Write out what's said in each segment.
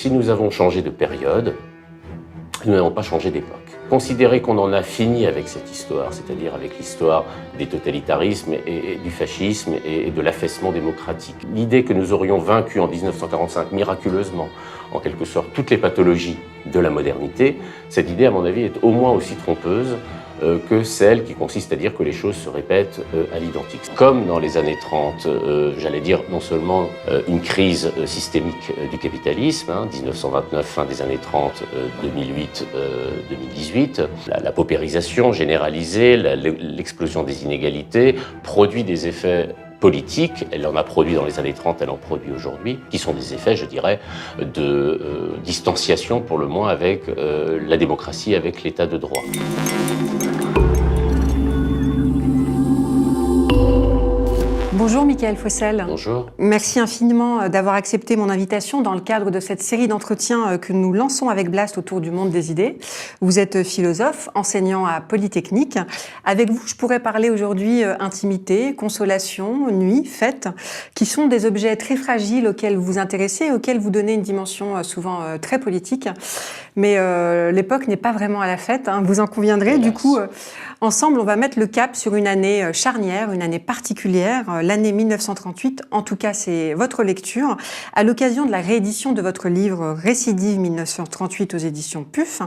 Si nous avons changé de période, nous n'avons pas changé d'époque. Considérer qu'on en a fini avec cette histoire, c'est-à-dire avec l'histoire des totalitarismes et du fascisme et de l'affaissement démocratique. L'idée que nous aurions vaincu en 1945 miraculeusement, en quelque sorte, toutes les pathologies de la modernité, cette idée, à mon avis, est au moins aussi trompeuse que celle qui consiste à dire que les choses se répètent à l'identique. Comme dans les années 30, j'allais dire non seulement une crise systémique du capitalisme, 1929, fin des années 30, 2008, 2018, la paupérisation généralisée, l'explosion des inégalités produit des effets politique, elle en a produit dans les années 30, elle en produit aujourd'hui, qui sont des effets, je dirais, de distanciation pour le moins avec la démocratie, avec l'état de droit. Bonjour Michael Fossel. Bonjour. Merci infiniment d'avoir accepté mon invitation dans le cadre de cette série d'entretiens que nous lançons avec Blast autour du monde des idées. Vous êtes philosophe, enseignant à Polytechnique. Avec vous, je pourrais parler aujourd'hui intimité, consolation, nuit, fête, qui sont des objets très fragiles auxquels vous vous intéressez et auxquels vous donnez une dimension souvent très politique. Mais l'époque n'est pas vraiment à la fête, vous en conviendrez. Du coup, ensemble, on va mettre le cap sur une année charnière, une année particulière, l'année 1938. En tout cas, c'est votre lecture. À l'occasion de la réédition de votre livre Récidive 1938 aux éditions PUF,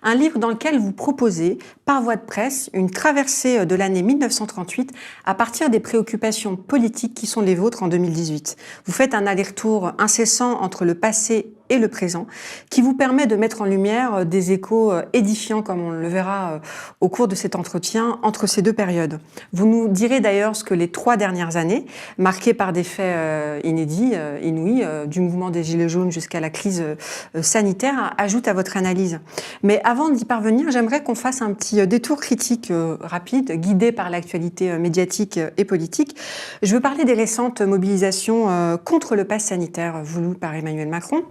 un livre dans lequel vous proposez, par voie de presse, une traversée de l'année 1938 à partir des préoccupations politiques qui sont les vôtres en 2018. Vous faites un aller-retour incessant entre le passé et le présent, qui vous permet de mettre en lumière des échos édifiants, comme on le verra au cours de cet entretien, entre ces deux périodes. Vous nous direz d'ailleurs ce que les 3 dernières années, marquées par des faits inédits, inouïs, du mouvement des Gilets jaunes jusqu'à la crise sanitaire, ajoutent à votre analyse. Mais avant d'y parvenir, j'aimerais qu'on fasse un petit détour critique rapide, guidé par l'actualité médiatique et politique. Je veux parler des récentes mobilisations contre le pass sanitaire voulu par Emmanuel Macron.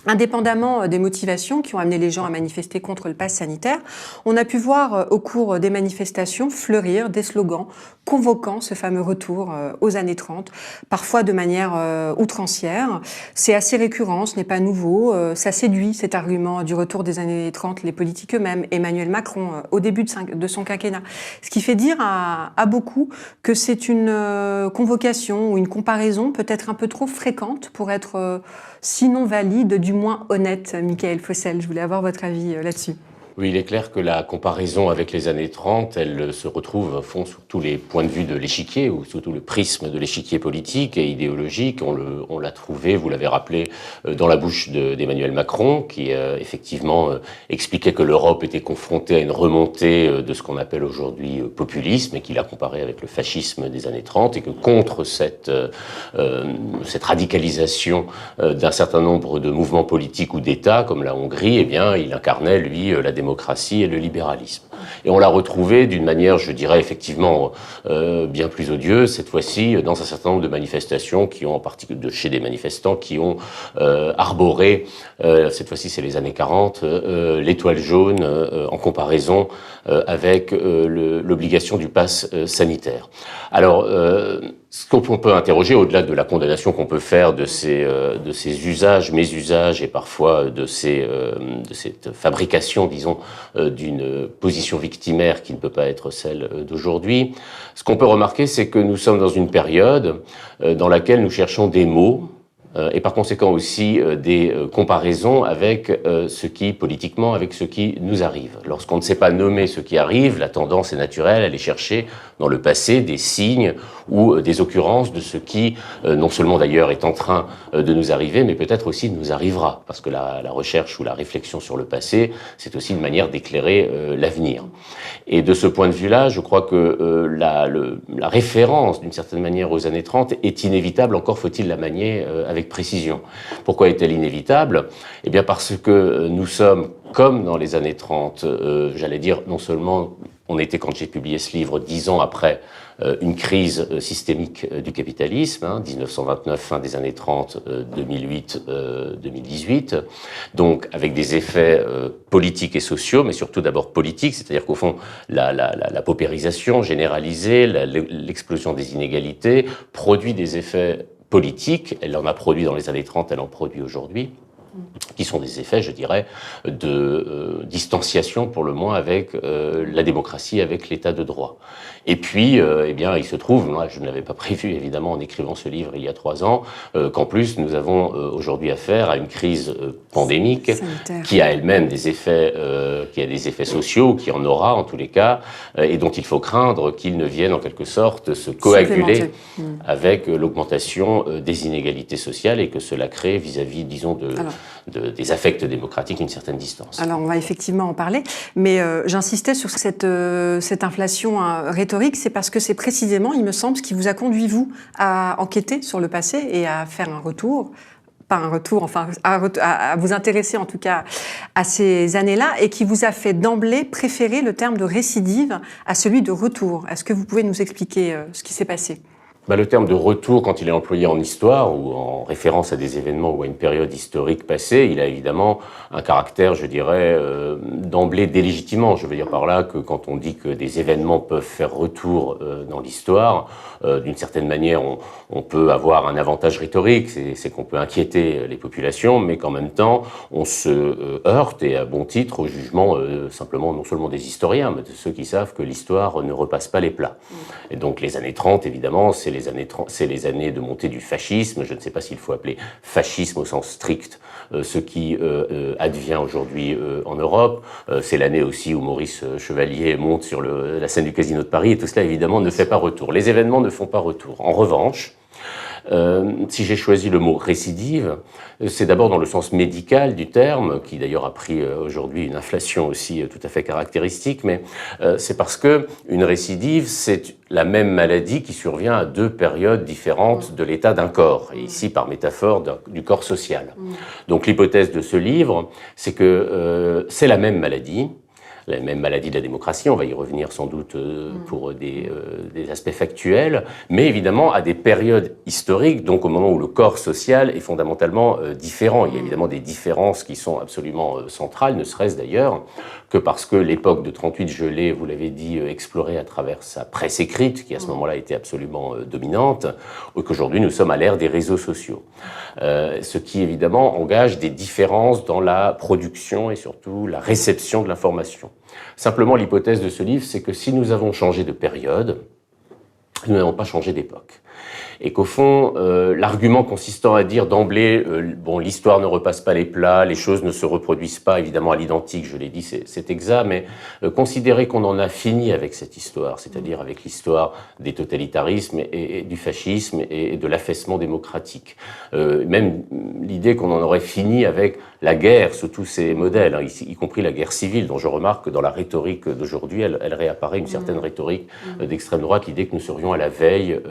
Indépendamment des motivations qui ont amené les gens à manifester contre le pass sanitaire, on a pu voir au cours des manifestations fleurir des slogans convoquant ce fameux retour aux années 30, parfois de manière outrancière. C'est assez récurrent, ce n'est pas nouveau. Ça séduit cet argument du retour des années 30, les politiques eux-mêmes, Emmanuel Macron, au début de son quinquennat. Ce qui fait dire à beaucoup que c'est une convocation ou une comparaison peut-être un peu trop fréquente pour être sinon valide, du moins honnête. Michael Fossel, je voulais avoir votre avis là-dessus. Oui, il est clair que la comparaison avec les années 30, elle se retrouve au fond sur tous les points de vue de l'échiquier, ou surtout le prisme de l'échiquier politique et idéologique. On l'a trouvé, vous l'avez rappelé, dans la bouche d'Emmanuel Macron, qui effectivement expliquait que l'Europe était confrontée à une remontée de ce qu'on appelle aujourd'hui populisme, et qu'il a comparé avec le fascisme des années 30, et que contre cette radicalisation d'un certain nombre de mouvements politiques ou d'États, comme la Hongrie, eh bien, il incarnait, lui, la démocratie et le libéralisme. Et on l'a retrouvé d'une manière, je dirais, effectivement bien plus odieuse, cette fois-ci, dans un certain nombre de manifestations qui ont, en particulier chez des manifestants, qui ont arboré, cette fois-ci c'est les années 40, l'étoile jaune en comparaison avec l'obligation du pass sanitaire. Alors, ce qu'on peut interroger, au-delà de la condamnation qu'on peut faire de ces usages, mésusages, et parfois de cette fabrication, disons, d'une position victimaire qui ne peut pas être celle d'aujourd'hui, ce qu'on peut remarquer, c'est que nous sommes dans une période dans laquelle nous cherchons des mots, et par conséquent aussi des comparaisons avec ce qui, politiquement, avec ce qui nous arrive. Lorsqu'on ne sait pas nommer ce qui arrive, la tendance est naturelle à aller chercher dans le passé des signes ou des occurrences de ce qui, non seulement d'ailleurs est en train de nous arriver, mais peut-être aussi nous arrivera. Parce que la recherche ou la réflexion sur le passé, c'est aussi une manière d'éclairer l'avenir. Et de ce point de vue-là, je crois que la référence, d'une certaine manière, aux années 30 est inévitable, encore faut-il la manier avec précision. Pourquoi est-elle inévitable? Eh bien parce que nous sommes, comme dans les années 30, j'allais dire, non seulement on était, quand j'ai publié ce livre, 10 ans après une crise systémique du capitalisme, 1929, fin des années 30, 2008, 2018, donc avec des effets politiques et sociaux, mais surtout d'abord politiques, c'est-à-dire qu'au fond, la paupérisation généralisée, l'explosion des inégalités produit des effets politique, elle en a produit dans les années 30, elle en produit aujourd'hui, qui sont des effets, je dirais, de distanciation pour le moins avec la démocratie, avec l'état de droit. Et puis, eh bien, il se trouve, moi je ne l'avais pas prévu évidemment en écrivant ce livre il y a 3 ans, qu'en plus nous avons aujourd'hui affaire à une crise pandémique sanitaire, qui a elle-même des effets, qui a des effets sociaux, qui en aura en tous les cas, et dont il faut craindre qu'ils ne viennent en quelque sorte se coaguler avec l'augmentation des inégalités sociales et que cela crée vis-à-vis, disons, des affects démocratiques une certaine distance. Alors on va effectivement en parler, mais j'insistais sur cette inflation rhétorique, c'est parce que c'est précisément, il me semble, ce qui vous a conduit, vous, à enquêter sur le passé et à faire un retour, pas un retour, enfin à vous intéresser en tout cas à ces années-là, et qui vous a fait d'emblée préférer le terme de récidive à celui de retour. Est-ce que vous pouvez nous expliquer ce qui s'est passé ? Le terme de retour, quand il est employé en histoire ou en référence à des événements ou à une période historique passée, il a évidemment un caractère, je dirais, d'emblée délégitimant. Je veux dire par là que quand on dit que des événements peuvent faire retour dans l'histoire, d'une certaine manière, on peut avoir un avantage rhétorique, c'est qu'on peut inquiéter les populations, mais qu'en même temps, on se heurte, et à bon titre, au jugement simplement non seulement des historiens, mais de ceux qui savent que l'histoire ne repasse pas les plats. Et donc les années 30, évidemment, c'est les années de montée du fascisme. Je ne sais pas s'il faut appeler fascisme au sens strict ce qui advient aujourd'hui en Europe. C'est l'année aussi où Maurice Chevalier monte sur la scène du Casino de Paris, et tout cela évidemment ne fait pas retour. Les événements ne font pas retour. En revanche, si j'ai choisi le mot récidive, c'est d'abord dans le sens médical du terme, qui d'ailleurs a pris aujourd'hui une inflation aussi tout à fait caractéristique, mais c'est parce que une récidive, c'est la même maladie qui survient à 2 périodes différentes de l'état d'un corps, et ici par métaphore du corps social. Donc l'hypothèse de ce livre, c'est que c'est la même maladie de la démocratie, on va y revenir sans doute pour des aspects factuels, mais évidemment à des périodes historiques, donc au moment où le corps social est fondamentalement différent. Il y a évidemment des différences qui sont absolument centrales, ne serait-ce d'ailleurs que parce que l'époque de 38, je l'ai, vous l'avez dit, explorée à travers sa presse écrite, qui à ce moment-là était absolument dominante, et qu'aujourd'hui nous sommes à l'ère des réseaux sociaux. Ce qui évidemment engage des différences dans la production et surtout la réception de l'information. Simplement, l'hypothèse de ce livre, c'est que si nous avons changé de période, nous n'avons pas changé d'époque. Et qu'au fond, l'argument consistant à dire d'emblée, bon, l'histoire ne repasse pas les plats, les choses ne se reproduisent pas évidemment à l'identique, je l'ai dit, c'est exact, mais considérer qu'on en a fini avec cette histoire, c'est-à-dire avec l'histoire des totalitarismes et du fascisme et de l'affaissement démocratique. Même l'idée qu'on en aurait fini avec la guerre sous tous ses modèles, hein, y compris la guerre civile, dont je remarque que dans la rhétorique d'aujourd'hui, elle réapparaît une certaine rhétorique d'extrême droite, l'idée que nous serions à la veille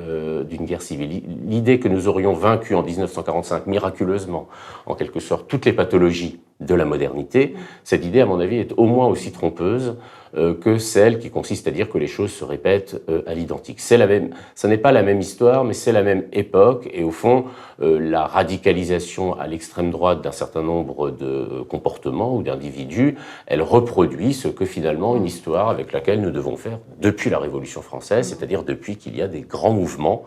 d'une guerre civile. L'idée que nous aurions vaincu en 1945 miraculeusement, en quelque sorte, toutes les pathologies de la modernité, cette idée, à mon avis, est au moins aussi trompeuse que celle qui consiste à dire que les choses se répètent à l'identique. Ça n'est pas la même histoire, mais c'est la même époque, et au fond, la radicalisation à l'extrême droite d'un certain nombre de comportements ou d'individus, elle reproduit ce que finalement une histoire avec laquelle nous devons faire depuis la Révolution française, c'est-à-dire depuis qu'il y a des grands mouvements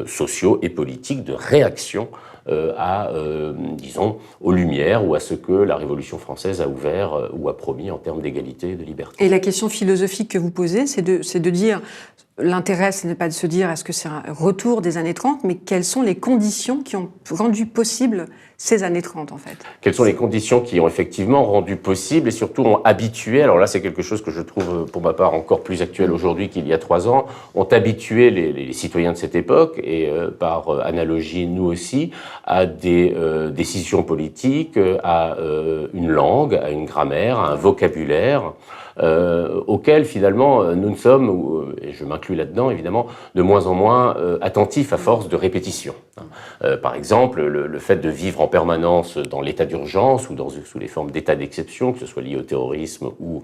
sociaux et politiques de réaction disons, aux Lumières ou à ce que la Révolution française a ouvert ou a promis en termes d'égalité et de liberté. Et la question philosophique que vous posez, c'est de dire, l'intérêt, ce n'est pas de se dire est-ce que c'est un retour des années 30, mais quelles sont les conditions qui ont rendu possible ces années 30, en fait. Quelles sont les conditions qui ont effectivement rendu possible et surtout ont habitué, alors là c'est quelque chose que je trouve pour ma part encore plus actuel aujourd'hui qu'il y a 3 ans, ont habitué les citoyens de cette époque, et par analogie nous aussi, à des décisions politiques, à une langue, à une grammaire, à un vocabulaire, auquel finalement nous ne sommes, et je m'inclus là-dedans évidemment, de moins en moins attentifs à force de répétition. Par exemple, le fait de vivre en permanence dans l'état d'urgence ou sous les formes d'état d'exception, que ce soit lié au terrorisme ou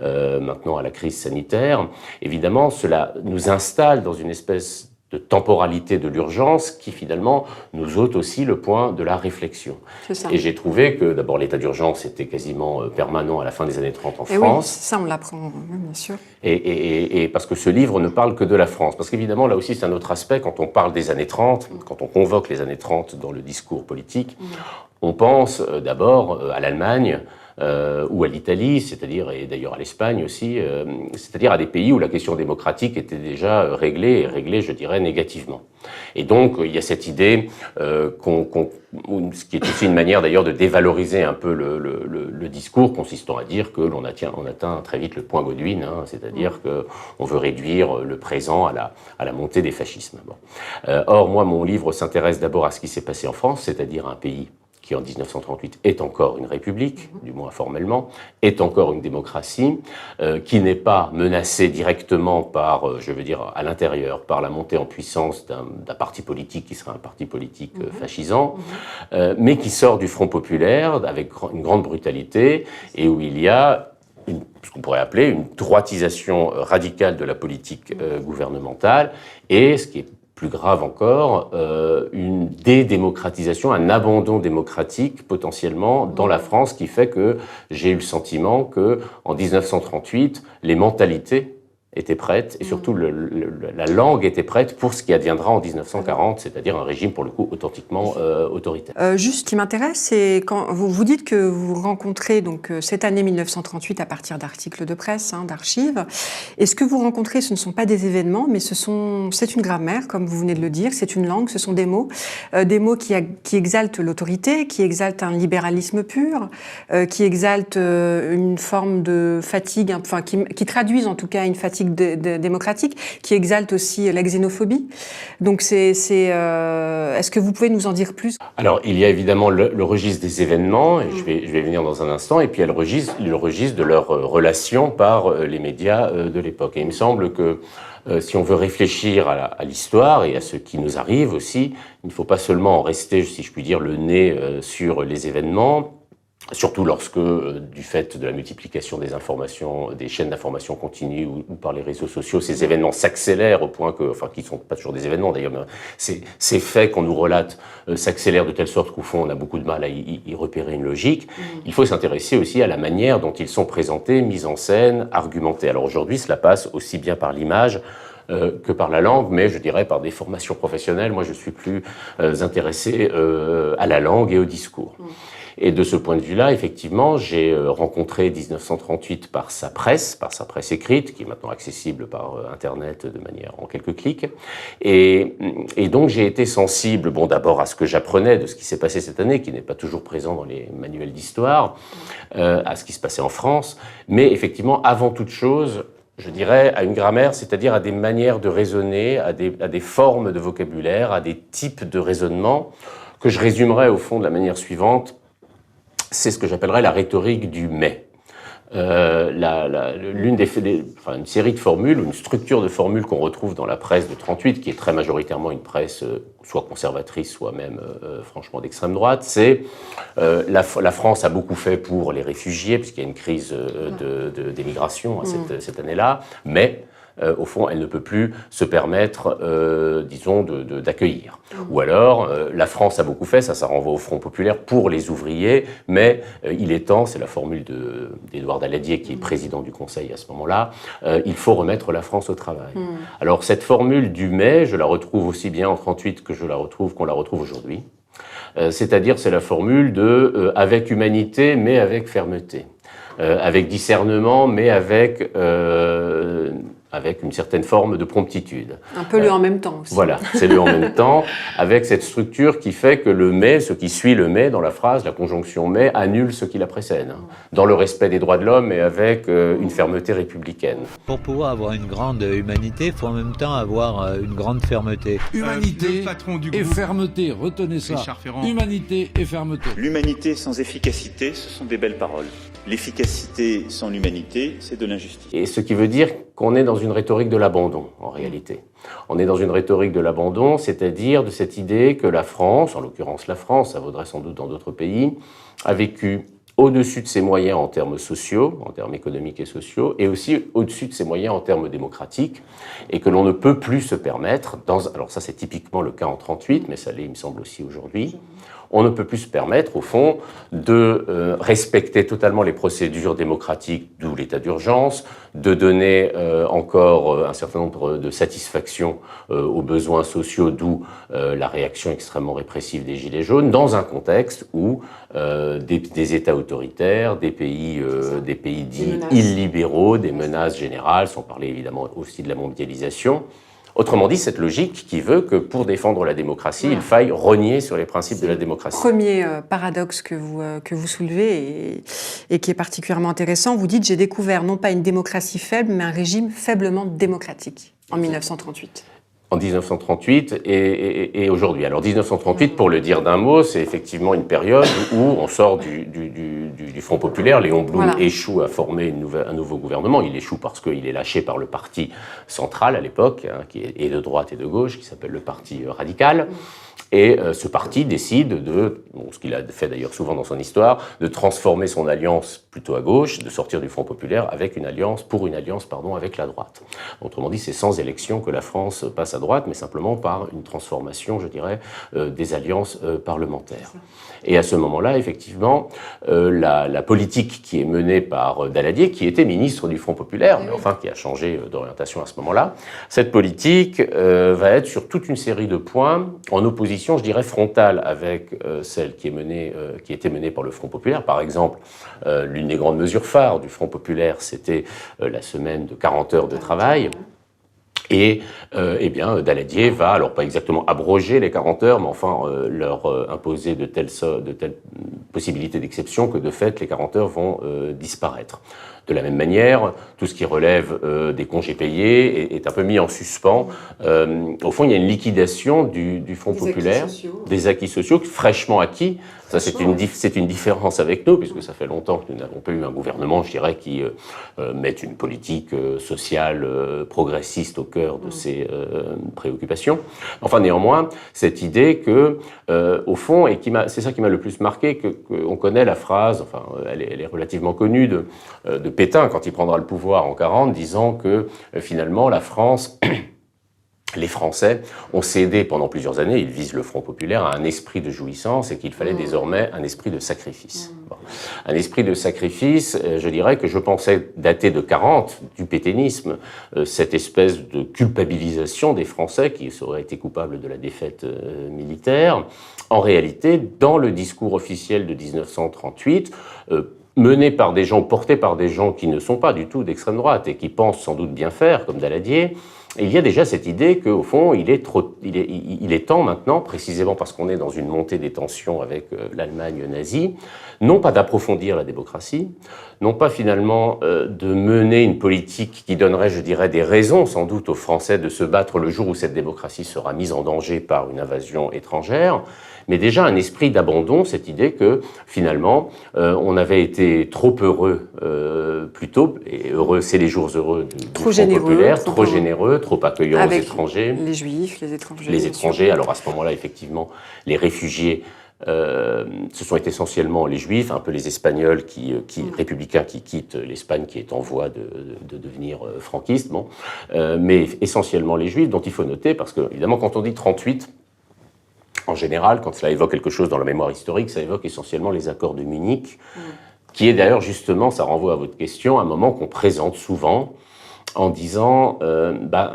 maintenant à la crise sanitaire, évidemment cela nous installe dans une espèce de temporalité de l'urgence qui finalement nous ôte aussi le point de la réflexion. Et j'ai trouvé que d'abord l'état d'urgence était quasiment permanent à la fin des années 30 en France. Oui, ça on l'apprend, bien sûr. Et parce que ce livre ne parle que de la France. Parce qu'évidemment, là aussi c'est un autre aspect, quand on parle des années 30, quand on convoque les années 30 dans le discours politique, On pense d'abord à l'Allemagne, ou à l'Italie, c'est-à-dire, et d'ailleurs à l'Espagne aussi, c'est-à-dire à des pays où la question démocratique était déjà réglée, et réglée, je dirais, négativement. Et donc, il y a cette idée, ce qui est aussi une manière d'ailleurs de dévaloriser un peu le discours, consistant à dire que l'on atteint très vite le point Godwin, hein, c'est-à-dire qu'on veut réduire le présent à la montée des fascismes. Bon. Or, moi, mon livre s'intéresse d'abord à ce qui s'est passé en France, c'est-à-dire un pays qui en 1938 est encore une république, du moins formellement, est encore une démocratie, qui n'est pas menacée directement par, je veux dire, à l'intérieur, par la montée en puissance d'un parti politique qui serait un parti politique fascisant, mais qui sort du Front populaire avec une grande brutalité et où il y a ce qu'on pourrait appeler une droitisation radicale de la politique gouvernementale et, ce qui est plus grave encore, une dédémocratisation, un abandon démocratique potentiellement dans la France qui fait que j'ai eu le sentiment que en 1938, les mentalités étaient prêtes et surtout la langue était prête pour ce qui adviendra en 1940, c'est-à-dire un régime pour le coup authentiquement autoritaire. Juste, ce qui m'intéresse, c'est quand vous dites que vous rencontrez donc cette année 1938 à partir d'articles de presse, hein, d'archives. Et ce que vous rencontrez, ce ne sont pas des événements, mais c'est une grammaire, comme vous venez de le dire, c'est une langue, ce sont des mots qui exaltent l'autorité, qui exaltent un libéralisme pur, qui exaltent une forme de fatigue, enfin qui traduisent en tout cas une fatigue démocratique, qui exalte aussi la xénophobie. Donc est-ce que vous pouvez nous en dire plus? Alors, il y a évidemment le registre des événements, et je vais venir dans un instant, et puis il y a le registre de leurs relations par les médias de l'époque. Et il me semble que si on veut réfléchir à l'histoire et à ce qui nous arrive aussi, il ne faut pas seulement en rester, si je puis dire, le nez sur les événements, surtout lorsque, du fait de la multiplication des informations, des chaînes d'information continue ou par les réseaux sociaux, ces événements s'accélèrent au point que, enfin, qui ne sont pas toujours des événements d'ailleurs, mais ces faits qu'on nous relate s'accélèrent de telle sorte qu'au fond, on a beaucoup de mal à y repérer une logique. Il faut s'intéresser aussi à la manière dont ils sont présentés, mis en scène, argumentés. Alors aujourd'hui, cela passe aussi bien par l'image que par la langue, mais je dirais par des formations professionnelles. Moi, je suis plus intéressé à la langue et au discours. Et de ce point de vue-là, effectivement, j'ai rencontré 1938 par sa presse écrite, qui est maintenant accessible par Internet de manière en quelques clics. Et donc j'ai été sensible, bon, d'abord à ce que j'apprenais de ce qui s'est passé cette année, qui n'est pas toujours présent dans les manuels d'histoire, à ce qui se passait en France, mais effectivement, avant toute chose, je dirais, à une grammaire, c'est-à-dire à des manières de raisonner, à des formes de vocabulaire, à des types de raisonnement, que je résumerais au fond de la manière suivante. C'est ce que j'appellerais la rhétorique du « mais ». Une série de formules, ou une structure de formules qu'on retrouve dans la presse de 38, qui est très majoritairement une presse soit conservatrice, soit même franchement d'extrême droite, c'est la France a beaucoup fait pour les réfugiés, puisqu'il y a une crise d'émigration cette année-là, mais au fond, elle ne peut plus se permettre, disons, d'accueillir. Ou alors, la France a beaucoup fait, ça renvoie au Front populaire pour les ouvriers, mais il est temps, c'est la formule d'Édouard Daladier, qui est président du Conseil à ce moment-là, il faut remettre la France au travail. Alors, cette formule du « mais », je la retrouve aussi bien en 38 qu'on la retrouve aujourd'hui. C'est-à-dire, c'est la formule de « avec humanité, mais avec fermeté ». Avec discernement, mais avec une certaine forme de promptitude. Un peu le en même temps aussi. Voilà, c'est le en même temps, avec cette structure qui fait que le mais, ce qui suit le mais dans la phrase, la conjonction mais, annule ce qui la précède, dans le respect des droits de l'homme et avec une fermeté républicaine. Pour pouvoir avoir une grande humanité, il faut en même temps avoir une grande fermeté. Humanité et fermeté, retenez ça. Humanité et fermeté. L'humanité sans efficacité, ce sont des belles paroles. L'efficacité sans l'humanité, c'est de l'injustice. Et ce qui veut dire qu'on est dans une rhétorique de l'abandon, en réalité. On est dans une rhétorique de l'abandon, c'est-à-dire de cette idée que la France, en l'occurrence la France, ça vaudrait sans doute dans d'autres pays, a vécu au-dessus de ses moyens en termes sociaux, en termes économiques et sociaux, et aussi au-dessus de ses moyens en termes démocratiques, et que l'on ne peut plus se permettre, alors ça c'est typiquement le cas en 38, mais ça l'est, il me semble, aussi aujourd'hui, on ne peut plus se permettre, au fond, de respecter totalement les procédures démocratiques, d'où l'état d'urgence, de donner encore un certain nombre de satisfactions aux besoins sociaux, d'où la réaction extrêmement répressive des Gilets jaunes, dans un contexte où des États autoritaires, des pays dits illibéraux, des menaces générales, sans parler évidemment aussi de la mondialisation. Autrement dit, cette logique qui veut que pour défendre la démocratie, il faille rogner sur les principes de la démocratie. Premier paradoxe que vous soulevez et qui est particulièrement intéressant, vous dites « J'ai découvert non pas une démocratie faible, mais un régime faiblement démocratique » en 1938. En 1938 et aujourd'hui. Alors 1938, pour le dire d'un mot, c'est effectivement une période où on sort du Front populaire. Léon Blum échoue à former un nouveau gouvernement. Il échoue parce qu'il est lâché par le parti central à l'époque, hein, qui est de droite et de gauche, qui s'appelle le Parti radical. Et ce parti décide de, ce qu'il a fait d'ailleurs souvent dans son histoire, de transformer son alliance plutôt à gauche, de sortir du Front populaire avec une alliance avec la droite. Autrement dit, c'est sans élection que la France passe à droite, mais simplement par une transformation, je dirais, des alliances parlementaires. Et à ce moment-là, effectivement, la politique qui est menée par Daladier, qui était ministre du Front populaire, mais enfin qui a changé d'orientation à ce moment-là, cette politique va être sur toute une série de points en opposition, je dirais, frontale avec celle qui était menée par le Front populaire. Par exemple, l'une des grandes mesures phares du Front populaire, c'était la semaine de 40 heures de travail. Et eh bien, Daladier va, alors pas exactement abroger les 40 heures, mais enfin leur imposer de telles possibilités d'exception que de fait les 40 heures vont disparaître. De la même manière, tout ce qui relève des congés payés est un peu mis en suspens. Au fond, il y a une liquidation du Front populaire, des acquis sociaux fraîchement acquis. Ça, c'est une différence avec nous, puisque ça fait longtemps que nous n'avons pas eu un gouvernement, je dirais, qui mette une politique sociale progressiste au cœur de ses préoccupations. Enfin, néanmoins, cette idée que, au fond, et c'est ça qui m'a le plus marqué, qu'on connaît la phrase, enfin, elle est relativement connue, de Pétain, quand il prendra le pouvoir en 40, disant que, finalement, la France... Les Français ont cédé pendant plusieurs années, ils visent le Front populaire, à un esprit de jouissance et qu'il fallait désormais un esprit de sacrifice. Bon. Un esprit de sacrifice, je dirais que je pensais dater de 40, du pétainisme, cette espèce de culpabilisation des Français qui auraient été coupables de la défaite militaire. En réalité, dans le discours officiel de 1938, mené par des gens, porté par des gens qui ne sont pas du tout d'extrême droite et qui pensent sans doute bien faire, comme Daladier, il y a déjà cette idée qu'au fond, il est temps maintenant, précisément parce qu'on est dans une montée des tensions avec l'Allemagne nazie, non pas d'approfondir la démocratie, non pas finalement de mener une politique qui donnerait, je dirais, des raisons sans doute aux Français de se battre le jour où cette démocratie sera mise en danger par une invasion étrangère, mais déjà un esprit d'abandon, cette idée que finalement on avait été trop heureux plus tôt, et heureux, c'est les jours heureux du Front populaire, trop généreux, trop accueillant aux étrangers. Les Juifs, les étrangers. Les étrangers, alors à ce moment-là, effectivement, les réfugiés, ce sont essentiellement les Juifs, un peu les Espagnols républicains qui quittent l'Espagne, qui est en voie de devenir franquiste, bon. Mais essentiellement les Juifs, dont il faut noter, parce que évidemment, quand on dit 38, en général, quand cela évoque quelque chose dans la mémoire historique, ça évoque essentiellement les accords de Munich, qui est d'ailleurs justement, ça renvoie à votre question, un moment qu'on présente souvent en disant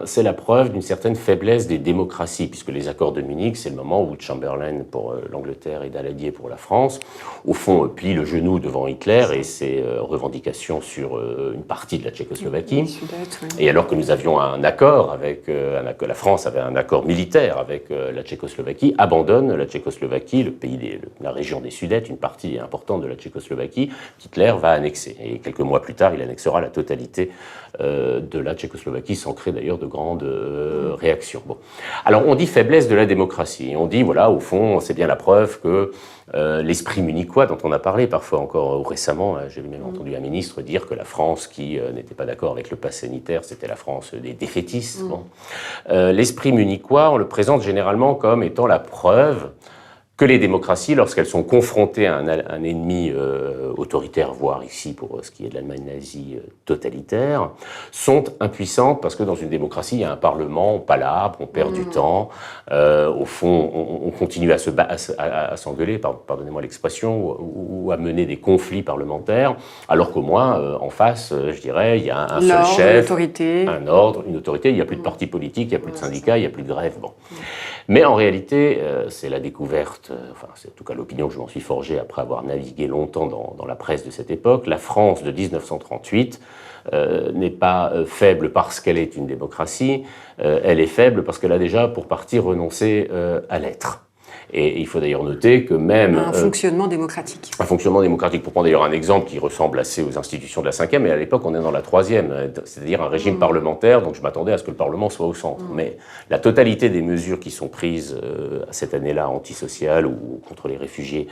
c'est la preuve d'une certaine faiblesse des démocraties, puisque les accords de Munich, c'est le moment où Chamberlain pour l'Angleterre et Daladier pour la France, au fond, plie le genou devant Hitler et ses revendications sur une partie de la Tchécoslovaquie. Et alors que nous avions un accord avec, la France avait un accord militaire avec la Tchécoslovaquie, abandonne la Tchécoslovaquie, la région des Sudètes, une partie importante de la Tchécoslovaquie, qu'Hitler va annexer. Et quelques mois plus tard, il annexera la totalité de la Tchécoslovaquie, sans créer d'ailleurs de grandes réactions. Bon. Alors on dit faiblesse de la démocratie, on dit voilà, au fond, c'est bien la preuve que l'esprit munichois dont on a parlé parfois encore récemment, j'ai même entendu un ministre dire que la France qui n'était pas d'accord avec le pass sanitaire, c'était la France des défaitistes. Bon. L'esprit munichois, on le présente généralement comme étant la preuve que les démocraties, lorsqu'elles sont confrontées à un ennemi autoritaire, voire ici pour ce qui est de l'Allemagne nazie totalitaire, sont impuissantes parce que dans une démocratie, il y a un parlement palabre, on perd du temps, au fond, on continue à s'engueuler, pardonnez-moi l'expression, ou à mener des conflits parlementaires, alors qu'au moins, en face, je dirais, il y a un seul chef, un ordre, une autorité, il n'y a plus de parti politique, il n'y a plus de syndicats, il n'y a plus de grève, bon. Mais en réalité, c'est la découverte, enfin c'est en tout cas l'opinion que je m'en suis forgée après avoir navigué longtemps dans la presse de cette époque, la France de 1938 n'est pas faible parce qu'elle est une démocratie, elle est faible parce qu'elle a déjà pour partie renoncé à l'être. Et il faut d'ailleurs noter que même... Un fonctionnement démocratique. Un fonctionnement démocratique. Pour prendre d'ailleurs un exemple qui ressemble assez aux institutions de la 5e, mais à l'époque on est dans la 3e, c'est-à-dire un régime parlementaire, donc je m'attendais à ce que le Parlement soit au centre. Mais la totalité des mesures qui sont prises à cette année-là, antisociales ou contre les réfugiés,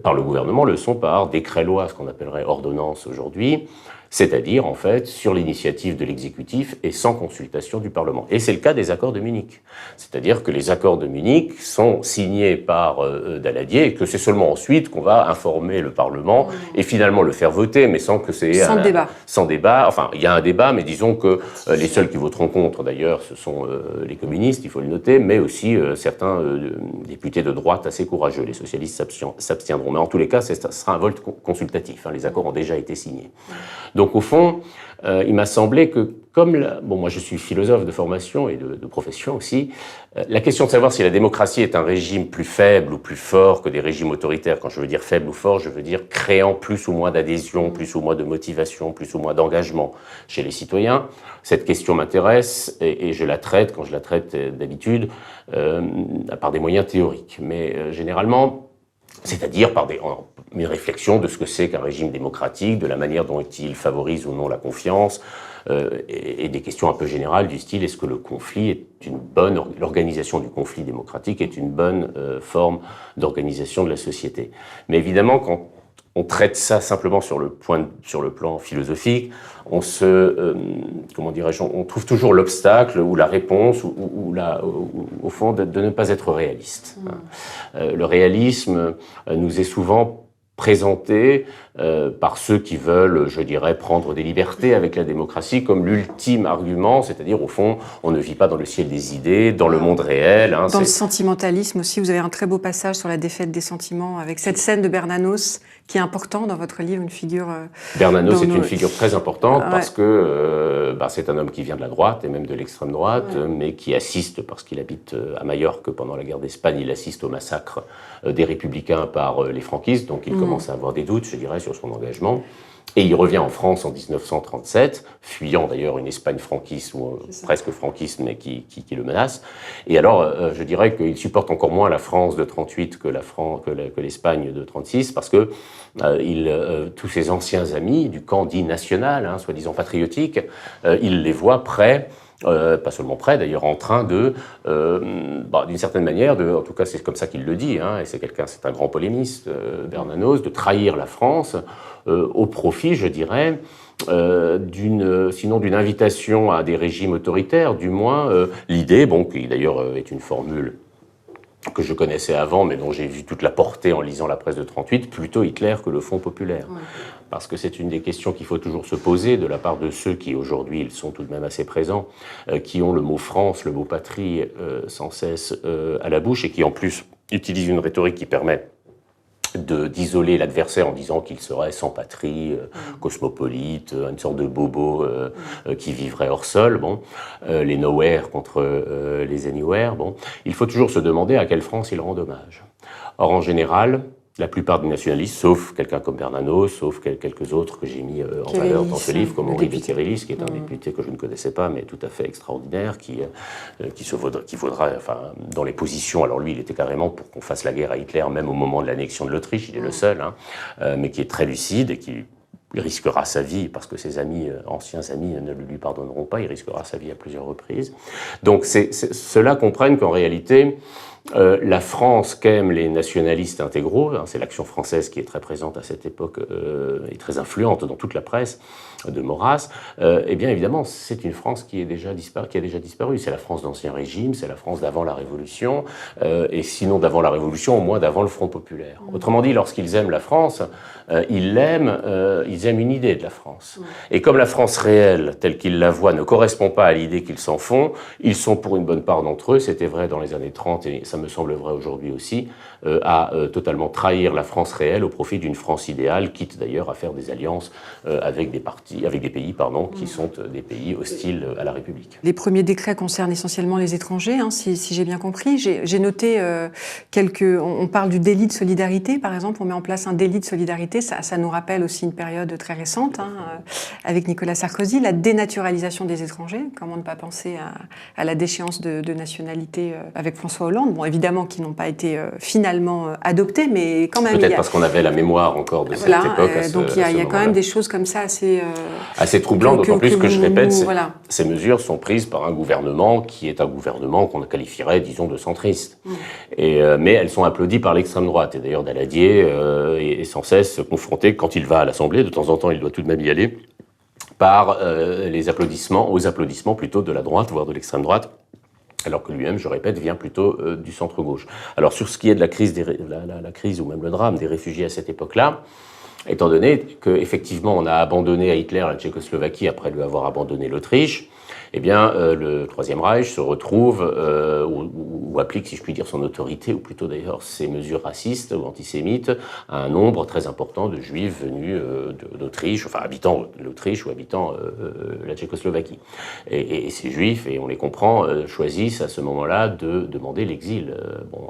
par le gouvernement, le sont par décret-loi, ce qu'on appellerait ordonnance aujourd'hui, c'est-à-dire, en fait, sur l'initiative de l'exécutif et sans consultation du Parlement. Et c'est le cas des accords de Munich. C'est-à-dire que les accords de Munich sont signés par Daladier et que c'est seulement ensuite qu'on va informer le Parlement et finalement le faire voter, mais sans que c'est... Sans débat. Sans débat. Enfin, il y a un débat, mais disons que les seuls qui voteront contre, d'ailleurs, ce sont les communistes, il faut le noter, mais aussi certains députés de droite assez courageux. Les socialistes s'abstiendront. Mais en tous les cas, ce sera un vote consultatif. Les accords ont déjà été signés. Donc au fond, il m'a semblé que bon, moi je suis philosophe de formation et de profession aussi, la question de savoir si la démocratie est un régime plus faible ou plus fort que des régimes autoritaires, quand je veux dire faible ou fort, je veux dire créant plus ou moins d'adhésion, plus ou moins de motivation, plus ou moins d'engagement chez les citoyens. Cette question m'intéresse et je la traite, quand je la traite d'habitude, par des moyens théoriques. Mais généralement, c'est-à-dire par une réflexion de ce que c'est qu'un régime démocratique, de la manière dont il favorise ou non la confiance, et des questions un peu générales du style est-ce que le conflit est l'organisation du conflit démocratique est une bonne forme d'organisation de la société. Mais évidemment, quand on traite ça simplement sur le plan philosophique, on trouve toujours l'obstacle ou la réponse ou au fond de ne pas être réaliste. Le réalisme nous est souvent présenté par ceux qui veulent, je dirais, prendre des libertés avec la démocratie comme l'ultime argument, c'est-à-dire, au fond, on ne vit pas dans le ciel des idées, dans le monde réel. Dans le sentimentalisme aussi, vous avez un très beau passage sur la défaite des sentiments, avec cette scène de Bernanos, qui est important dans votre livre, une figure... Bernanos est une figure très importante parce que c'est un homme qui vient de la droite et même de l'extrême droite, mais qui assiste, parce qu'il habite à Majorque pendant la guerre d'Espagne, il assiste au massacre des républicains par les franquistes, donc il commence à avoir des doutes, je dirais, sur son engagement. Et il revient en France en 1937, fuyant d'ailleurs une Espagne franquiste, ou presque franquiste, mais qui le menace. Et alors, je dirais qu'il supporte encore moins la France de 38 que l'Espagne de 36, parce que tous ses anciens amis du camp dit national, soi-disant patriotique, il les voit prêts, pas seulement prêt d'ailleurs, en train de, d'une certaine manière, en tout cas c'est comme ça qu'il le dit, et c'est un grand polémiste, Bernanos, de trahir la France au profit, je dirais, sinon d'une invitation à des régimes autoritaires, du moins l'idée, qui d'ailleurs est une formule que je connaissais avant, mais dont j'ai vu toute la portée en lisant la presse de 38, plutôt Hitler que le Front populaire. Ouais. Parce que c'est une des questions qu'il faut toujours se poser de la part de ceux qui, aujourd'hui, ils sont tout de même assez présents, qui ont le mot France, le mot patrie sans cesse à la bouche et qui, en plus, utilisent une rhétorique qui permet d'isoler l'adversaire en disant qu'il serait sans patrie, cosmopolite, une sorte de bobo qui vivrait hors sol, les nowhere contre les anywhere, il faut toujours se demander à quelle France il rend hommage. Or, en général, la plupart des nationalistes, sauf quelqu'un comme Bernanos, sauf quelques autres que j'ai mis en valeur dans ce livre, comme Henri de Kérillis, qui est un député que je ne connaissais pas, mais tout à fait extraordinaire, qui vaudra, dans les positions, alors lui, il était carrément pour qu'on fasse la guerre à Hitler, même au moment de l'annexion de l'Autriche, il est le seul, mais qui est très lucide et qui risquera sa vie, parce que ses anciens amis ne le lui pardonneront pas, il risquera sa vie à plusieurs reprises. Donc ceux-là comprennent qu'en réalité, La France qu'aiment les nationalistes intégraux, hein, c'est l'Action française qui est très présente à cette époque et très influente dans toute la presse de Maurras, eh bien évidemment c'est une France qui a déjà disparu. C'est la France d'Ancien Régime, c'est la France d'avant la Révolution, et sinon d'avant la Révolution, au moins d'avant le Front populaire. Autrement dit, lorsqu'ils aiment la France, ils aiment une idée de la France. Et comme la France réelle, telle qu'ils la voient, ne correspond pas à l'idée qu'ils s'en font, ils sont pour une bonne part d'entre eux, c'était vrai dans les années 30 et ça me semble vrai aujourd'hui aussi, à totalement trahir la France réelle au profit d'une France idéale, quitte d'ailleurs à faire des alliances avec des pays qui sont des pays hostiles à la République. Les premiers décrets concernent essentiellement les étrangers, hein, si j'ai bien compris. J'ai noté on parle du délit de solidarité, par exemple, on met en place un délit de solidarité, ça nous rappelle aussi une période très récente, hein, avec Nicolas Sarkozy, la dénaturalisation des étrangers, comment ne pas penser à la déchéance de nationalité avec François Hollande, bon évidemment qui n'ont pas été finalement adoptés, mais quand même... Peut-être parce qu'on avait la mémoire encore de cette époque. Donc il y a quand même des choses comme ça assez troublant, d'autant plus que je répète, voilà. Ces mesures sont prises par un gouvernement qui est un gouvernement qu'on qualifierait, disons, de centriste. Mais elles sont applaudies par l'extrême droite. Et d'ailleurs, Daladier est sans cesse confronté, quand il va à l'Assemblée, de temps en temps, il doit tout de même y aller, par aux applaudissements plutôt de la droite, voire de l'extrême droite, alors que lui-même, je répète, vient plutôt du centre-gauche. Alors sur ce qui est de la crise, la crise ou même le drame des réfugiés à cette époque-là, étant donné qu'effectivement on a abandonné à Hitler la Tchécoslovaquie après lui avoir abandonné l'Autriche, eh bien le Troisième Reich se retrouve ou applique, si je puis dire, son autorité, ou plutôt d'ailleurs ses mesures racistes ou antisémites, à un nombre très important de juifs venus d'Autriche, enfin habitant l'Autriche ou habitant la Tchécoslovaquie. Et ces juifs, et on les comprend, choisissent à ce moment-là de demander l'exil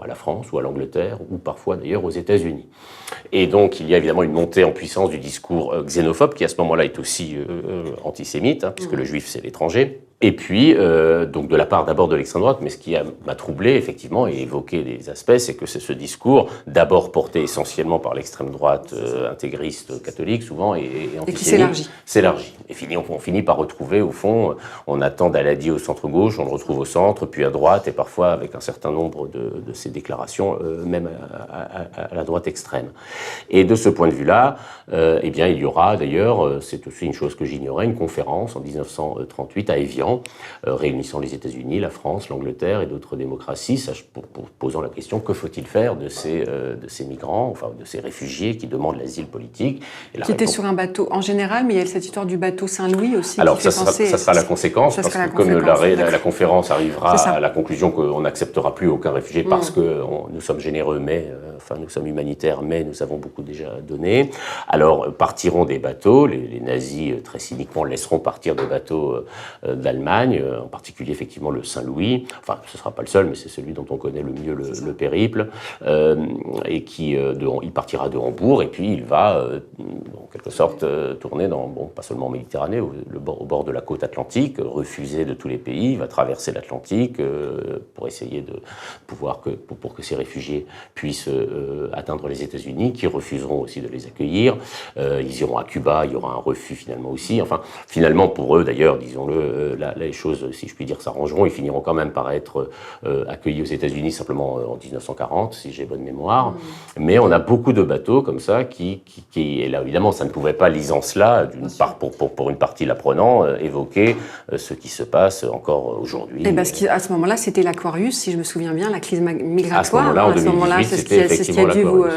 à la France ou à l'Angleterre, ou parfois d'ailleurs aux États-Unis. Et donc il y a évidemment une montée en puissance du discours xénophobe, qui à ce moment-là est aussi antisémite, hein, puisque le juif c'est l'étranger. Et puis, donc de la part d'abord de l'extrême droite, mais ce qui m'a troublé effectivement et évoqué des aspects, c'est que c'est ce discours, d'abord porté essentiellement par l'extrême droite intégriste catholique souvent et antisémite, qui s'élargit. Et on finit par retrouver au fond, on attend Daladier au centre-gauche, on le retrouve au centre, puis à droite, et parfois avec un certain nombre de ces déclarations, même à la droite extrême. Et de ce point de vue-là, eh bien, il y aura d'ailleurs, c'est aussi une chose que j'ignorais, une conférence en 1938 à Évian, réunissant les États-Unis, la France, l'Angleterre et d'autres démocraties, posant la question que faut-il faire de ces migrants, enfin de ces réfugiés qui demandent l'asile politique. Qui étaient sur un bateau en général, mais il y a cette histoire du bateau Saint-Louis aussi. Alors ça sera la conséquence, parce que comme la conférence arrivera à la conclusion qu'on n'acceptera plus aucun réfugié parce que nous sommes généreux, mais nous sommes humanitaires, mais nous avons beaucoup déjà donné. Alors partiront des bateaux, les nazis très cyniquement laisseront partir des bateaux d'Allemagne, en particulier effectivement le Saint-Louis, enfin ce ne sera pas le seul, mais c'est celui dont on connaît le mieux le périple, et il partira de Hambourg, et puis il va en quelque sorte tourner pas seulement en Méditerranée, au bord de la côte atlantique, refusé de tous les pays, il va traverser l'Atlantique pour essayer de pouvoir pour que ces réfugiés puissent atteindre les États-Unis, qui refuseront aussi de les accueillir. Ils iront à Cuba, il y aura un refus finalement aussi. Enfin, finalement pour eux d'ailleurs, disons-le, les choses, si je puis dire, s'arrangeront. Ils finiront quand même par être accueillis aux États-Unis simplement en 1940, si j'ai bonne mémoire. Mais on a beaucoup de bateaux comme ça et là évidemment, ça ne pouvait pas, lisant cela, d'une part pour une partie l'apprenant, évoquer ce qui se passe encore aujourd'hui. Et parce qu'à ce moment-là, c'était l'Aquarius, si je me souviens bien, la crise migratoire. À ce moment-là, en 2018, c'était effectivement l'Aquarius.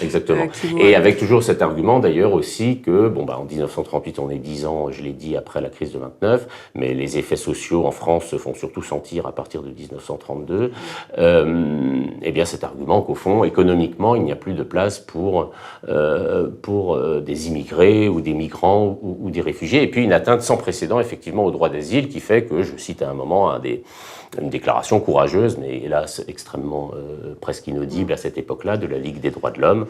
Exactement. Et avec toujours cet argument d'ailleurs aussi que, en 1938, on est 10 ans, je l'ai dit, après la crise de 29, mais les effets sociaux en France se font surtout sentir à partir de 1932. Eh bien, cet argument qu'au fond, économiquement, il n'y a plus de place pour des immigrés ou des migrants ou des réfugiés, et puis une atteinte sans précédent effectivement au droit d'asile qui fait que, je cite à un moment une déclaration courageuse, mais hélas extrêmement presque inaudible à cette époque-là, de la Ligue des droits de de l'homme,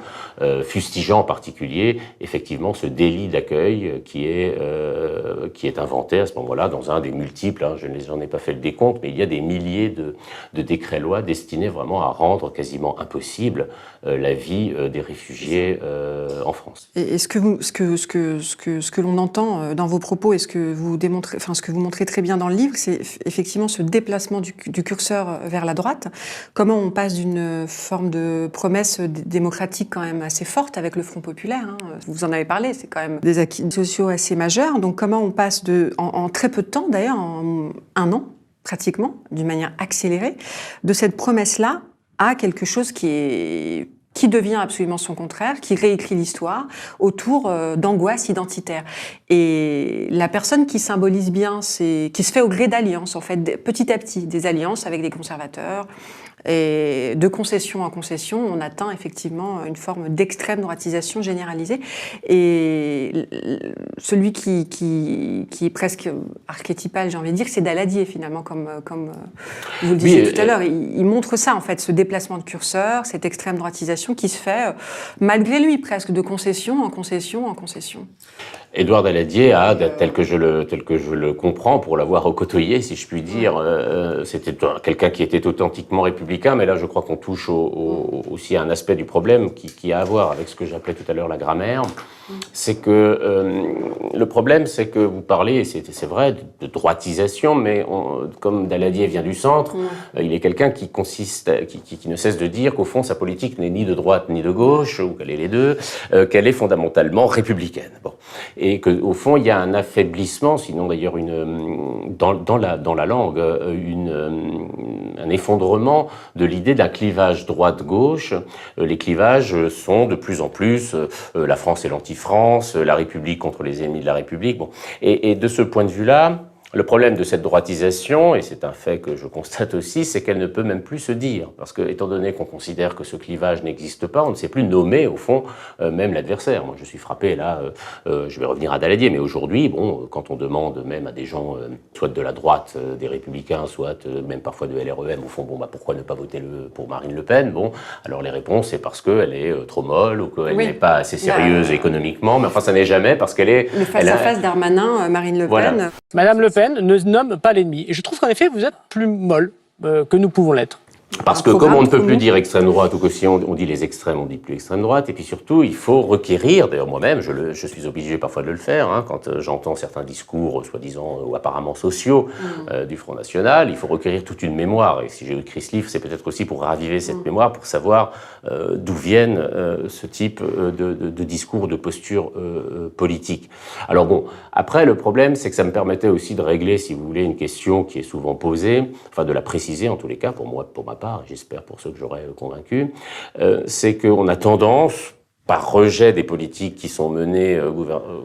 fustigeant en particulier effectivement ce délit d'accueil qui est inventé à ce moment-là dans un des multiples, je n'en ai pas fait le décompte, mais il y a des milliers de décrets-lois destinés vraiment à rendre quasiment impossible la vie des réfugiés en France. Et ce que l'on entend dans vos propos et ce que vous montrez très bien dans le livre, c'est effectivement ce déplacement du curseur vers la droite. Comment on passe d'une forme de promesse démocratique quand même assez forte avec le Front populaire, vous en avez parlé, c'est quand même des acquis sociaux assez majeurs. Donc comment on passe en très peu de temps, d'ailleurs en 1 an pratiquement, d'une manière accélérée, de cette promesse-là à quelque chose qui devient absolument son contraire, qui réécrit l'histoire autour d'angoisse identitaire. Et la personne qui symbolise bien, qui se fait au gré d'alliances, en fait, petit à petit, des alliances avec des conservateurs, et de concession en concession, on atteint effectivement une forme d'extrême droitisation généralisée. Et celui qui est presque archétypal, j'ai envie de dire, c'est Daladier finalement, comme vous le disiez tout à l'heure. Il montre ça en fait, ce déplacement de curseur, cette extrême droitisation qui se fait malgré lui presque, de concession en concession en concession. Édouard Daladier a, tel que je le comprends, pour l'avoir recôtoyé, si je puis dire, c'était quelqu'un qui était authentiquement républicain, mais là je crois qu'on touche aussi à un aspect du problème qui a à voir avec ce que j'appelais tout à l'heure la grammaire. C'est que le problème, c'est que vous parlez, c'est vrai, de droitisation, mais comme Daladier vient du centre, il est quelqu'un qui ne cesse de dire qu'au fond sa politique n'est ni de droite ni de gauche, ou qu'elle est les deux, qu'elle est fondamentalement républicaine. Bon. Et qu'au fond, il y a un affaiblissement, sinon d'ailleurs dans la langue, un effondrement de l'idée d'un clivage droite-gauche. Les clivages sont de plus en plus la France et l'anti-France, la République contre les ennemis de la République. Bon. Et de ce point de vue-là, le problème de cette droitisation, et c'est un fait que je constate aussi, c'est qu'elle ne peut même plus se dire. Parce que, étant donné qu'on considère que ce clivage n'existe pas, on ne sait plus nommer, au fond, même l'adversaire. Moi, je suis frappé, là, je vais revenir à Daladier, mais aujourd'hui, bon, quand on demande même à des gens, soit de la droite des Républicains, soit même parfois de LREM, au fond, bon, pourquoi ne pas voter pour Marine Le Pen? Bon, alors les réponses, c'est parce qu'elle est trop molle, ou qu'elle n'est pas assez sérieuse économiquement, mais enfin, ça n'est jamais parce qu'elle est... Le face-à-face d'Darmanin, Marine Le Pen... Voilà. Madame Le Pen ne nomme pas l'ennemi. Et je trouve qu'en effet, vous êtes plus molle que nous pouvons l'être. Parce que comme on ne peut plus dire extrême droite, ou que si on dit les extrêmes, on dit plus extrême droite, et puis surtout, il faut requérir, d'ailleurs moi-même, je suis obligé parfois de le faire, quand j'entends certains discours, soi-disant, ou apparemment sociaux, du Front National, il faut requérir toute une mémoire, et si j'ai écrit ce livre, c'est peut-être aussi pour raviver cette mémoire, pour savoir d'où viennent ce type de discours, de posture politique. Alors bon, après, le problème, c'est que ça me permettait aussi de régler, si vous voulez, une question qui est souvent posée, enfin de la préciser en tous les cas, pour moi, pour ma part, j'espère pour ceux que j'aurais convaincus, c'est qu'on a tendance, par rejet des politiques qui sont menées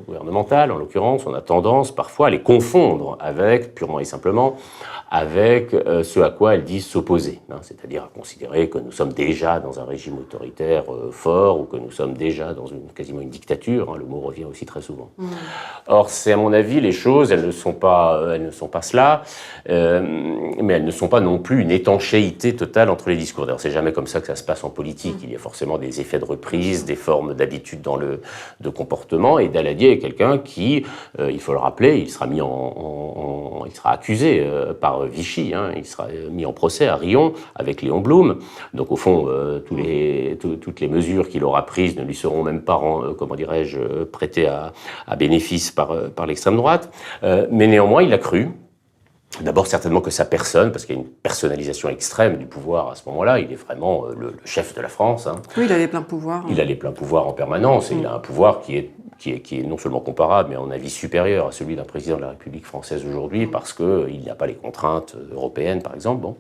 gouvernementales, en l'occurrence, on a tendance parfois à les confondre avec, purement et simplement, avec ce à quoi elles disent s'opposer, c'est-à-dire à considérer que nous sommes déjà dans un régime autoritaire fort ou que nous sommes déjà dans quasiment une dictature, le mot revient aussi très souvent. Or, c'est à mon avis, les choses, elles ne sont pas cela, mais elles ne sont pas non plus une étanchéité totale entre les discours. D'ailleurs, c'est jamais comme ça que ça se passe en politique, il y a forcément des effets de reprise, des formes d'habitude de comportement, et Daladier est quelqu'un qui, il faut le rappeler, il sera accusé par Vichy, il sera mis en procès à Riom avec Léon Blum. Donc au fond, toutes les mesures qu'il aura prises ne lui seront même pas, prêtées à bénéfice par l'extrême droite. Mais néanmoins, il a cru. D'abord, certainement que sa personne, parce qu'il y a une personnalisation extrême du pouvoir à ce moment-là, il est vraiment le chef de la France. Oui, il a les pleins pouvoirs. Il a les pleins pouvoirs en permanence, et il a un pouvoir qui est non seulement comparable, mais à mon avis supérieur à celui d'un président de la République française aujourd'hui, parce qu'il n'y a pas les contraintes européennes, par exemple. Bon.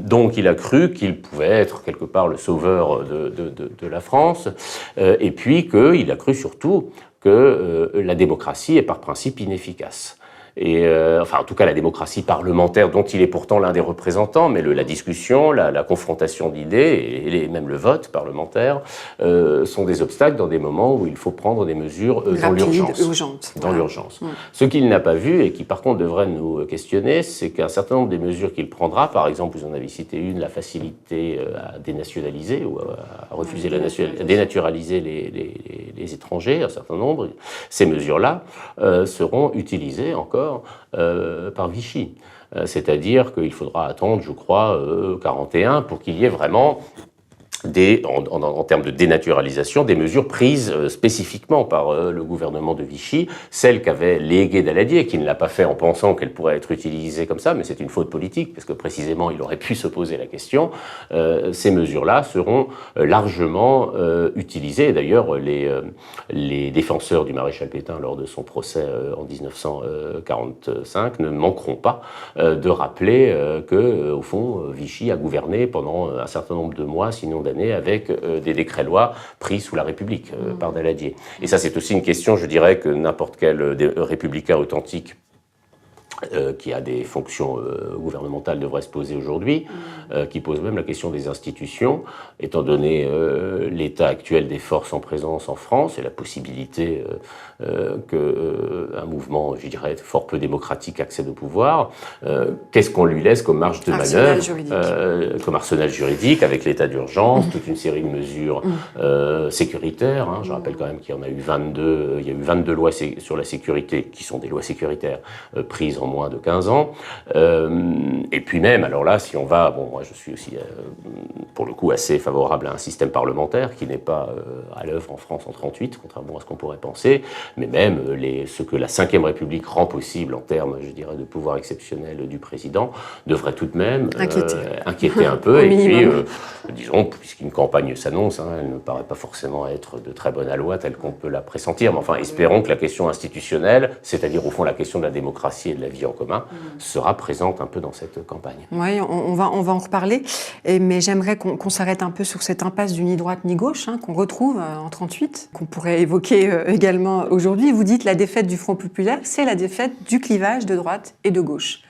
Donc il a cru qu'il pouvait être quelque part le sauveur de la France, et puis qu'il a cru surtout que la démocratie est par principe inefficace. enfin en tout cas la démocratie parlementaire dont il est pourtant l'un des représentants, mais la discussion, la confrontation d'idées et même le vote parlementaire sont des obstacles dans des moments où il faut prendre des mesures dans l'urgence. Dans l'urgence. Ce qu'il n'a pas vu et qui par contre devrait nous questionner, c'est qu'un certain nombre des mesures qu'il prendra, par exemple vous en avez cité une, la facilité à dénationaliser ou à refuser à dénaturaliser les étrangers, un certain nombre, ces mesures-là seront utilisées encore par Vichy. C'est-à-dire qu'il faudra attendre, je crois, 41 pour qu'il y ait vraiment en termes de dénaturalisation, des mesures prises spécifiquement par le gouvernement de Vichy, celle qu'avait léguée Daladier, qui ne l'a pas fait en pensant qu'elle pourrait être utilisée comme ça, mais c'est une faute politique, parce que précisément il aurait pu se poser la question. Ces mesures-là seront largement utilisées. D'ailleurs, les défenseurs du maréchal Pétain, lors de son procès en 1945, ne manqueront pas de rappeler que, au fond, Vichy a gouverné pendant un certain nombre de mois, sinon d'années, avec des décrets-lois pris sous la République par Daladier. Et ça, c'est aussi une question, je dirais, que n'importe quel républicain authentique qui a des fonctions gouvernementales devrait se poser aujourd'hui, qui pose même la question des institutions, étant donné l'état actuel des forces en présence en France et la possibilité qu'un mouvement, je dirais, fort peu démocratique accède au pouvoir. Qu'est-ce qu'on lui laisse comme marge de manœuvre, comme arsenal juridique, avec l'état d'urgence, toute une série de mesures sécuritaires. Je rappelle quand même qu'il y en a eu 22, il y a eu 22 lois sur la sécurité, qui sont des lois sécuritaires, prises en moins de 15 ans. Et puis même, alors là, si on va... Bon, moi je suis aussi, pour le coup, assez favorable à un système parlementaire qui n'est pas à l'œuvre en France en 1938, contrairement à ce qu'on pourrait penser, mais même ce que la Ve République rend possible en termes, je dirais, de pouvoir exceptionnel du président, devrait tout de même inquiéter un peu. Et puis, disons, puisqu'une campagne s'annonce, elle ne paraît pas forcément être de très bonne aloi telle qu'on peut la pressentir, mais enfin, espérons que la question institutionnelle, c'est-à-dire au fond la question de la démocratie et de la vie en commun, sera présente un peu dans cette campagne. Oui, on va en reparler, mais j'aimerais qu'on s'arrête un peu sur cette impasse du ni droite ni gauche qu'on retrouve en 1938, qu'on pourrait évoquer également aujourd'hui. Vous dites la défaite du Front populaire, c'est la défaite du clivage de droite et de gauche.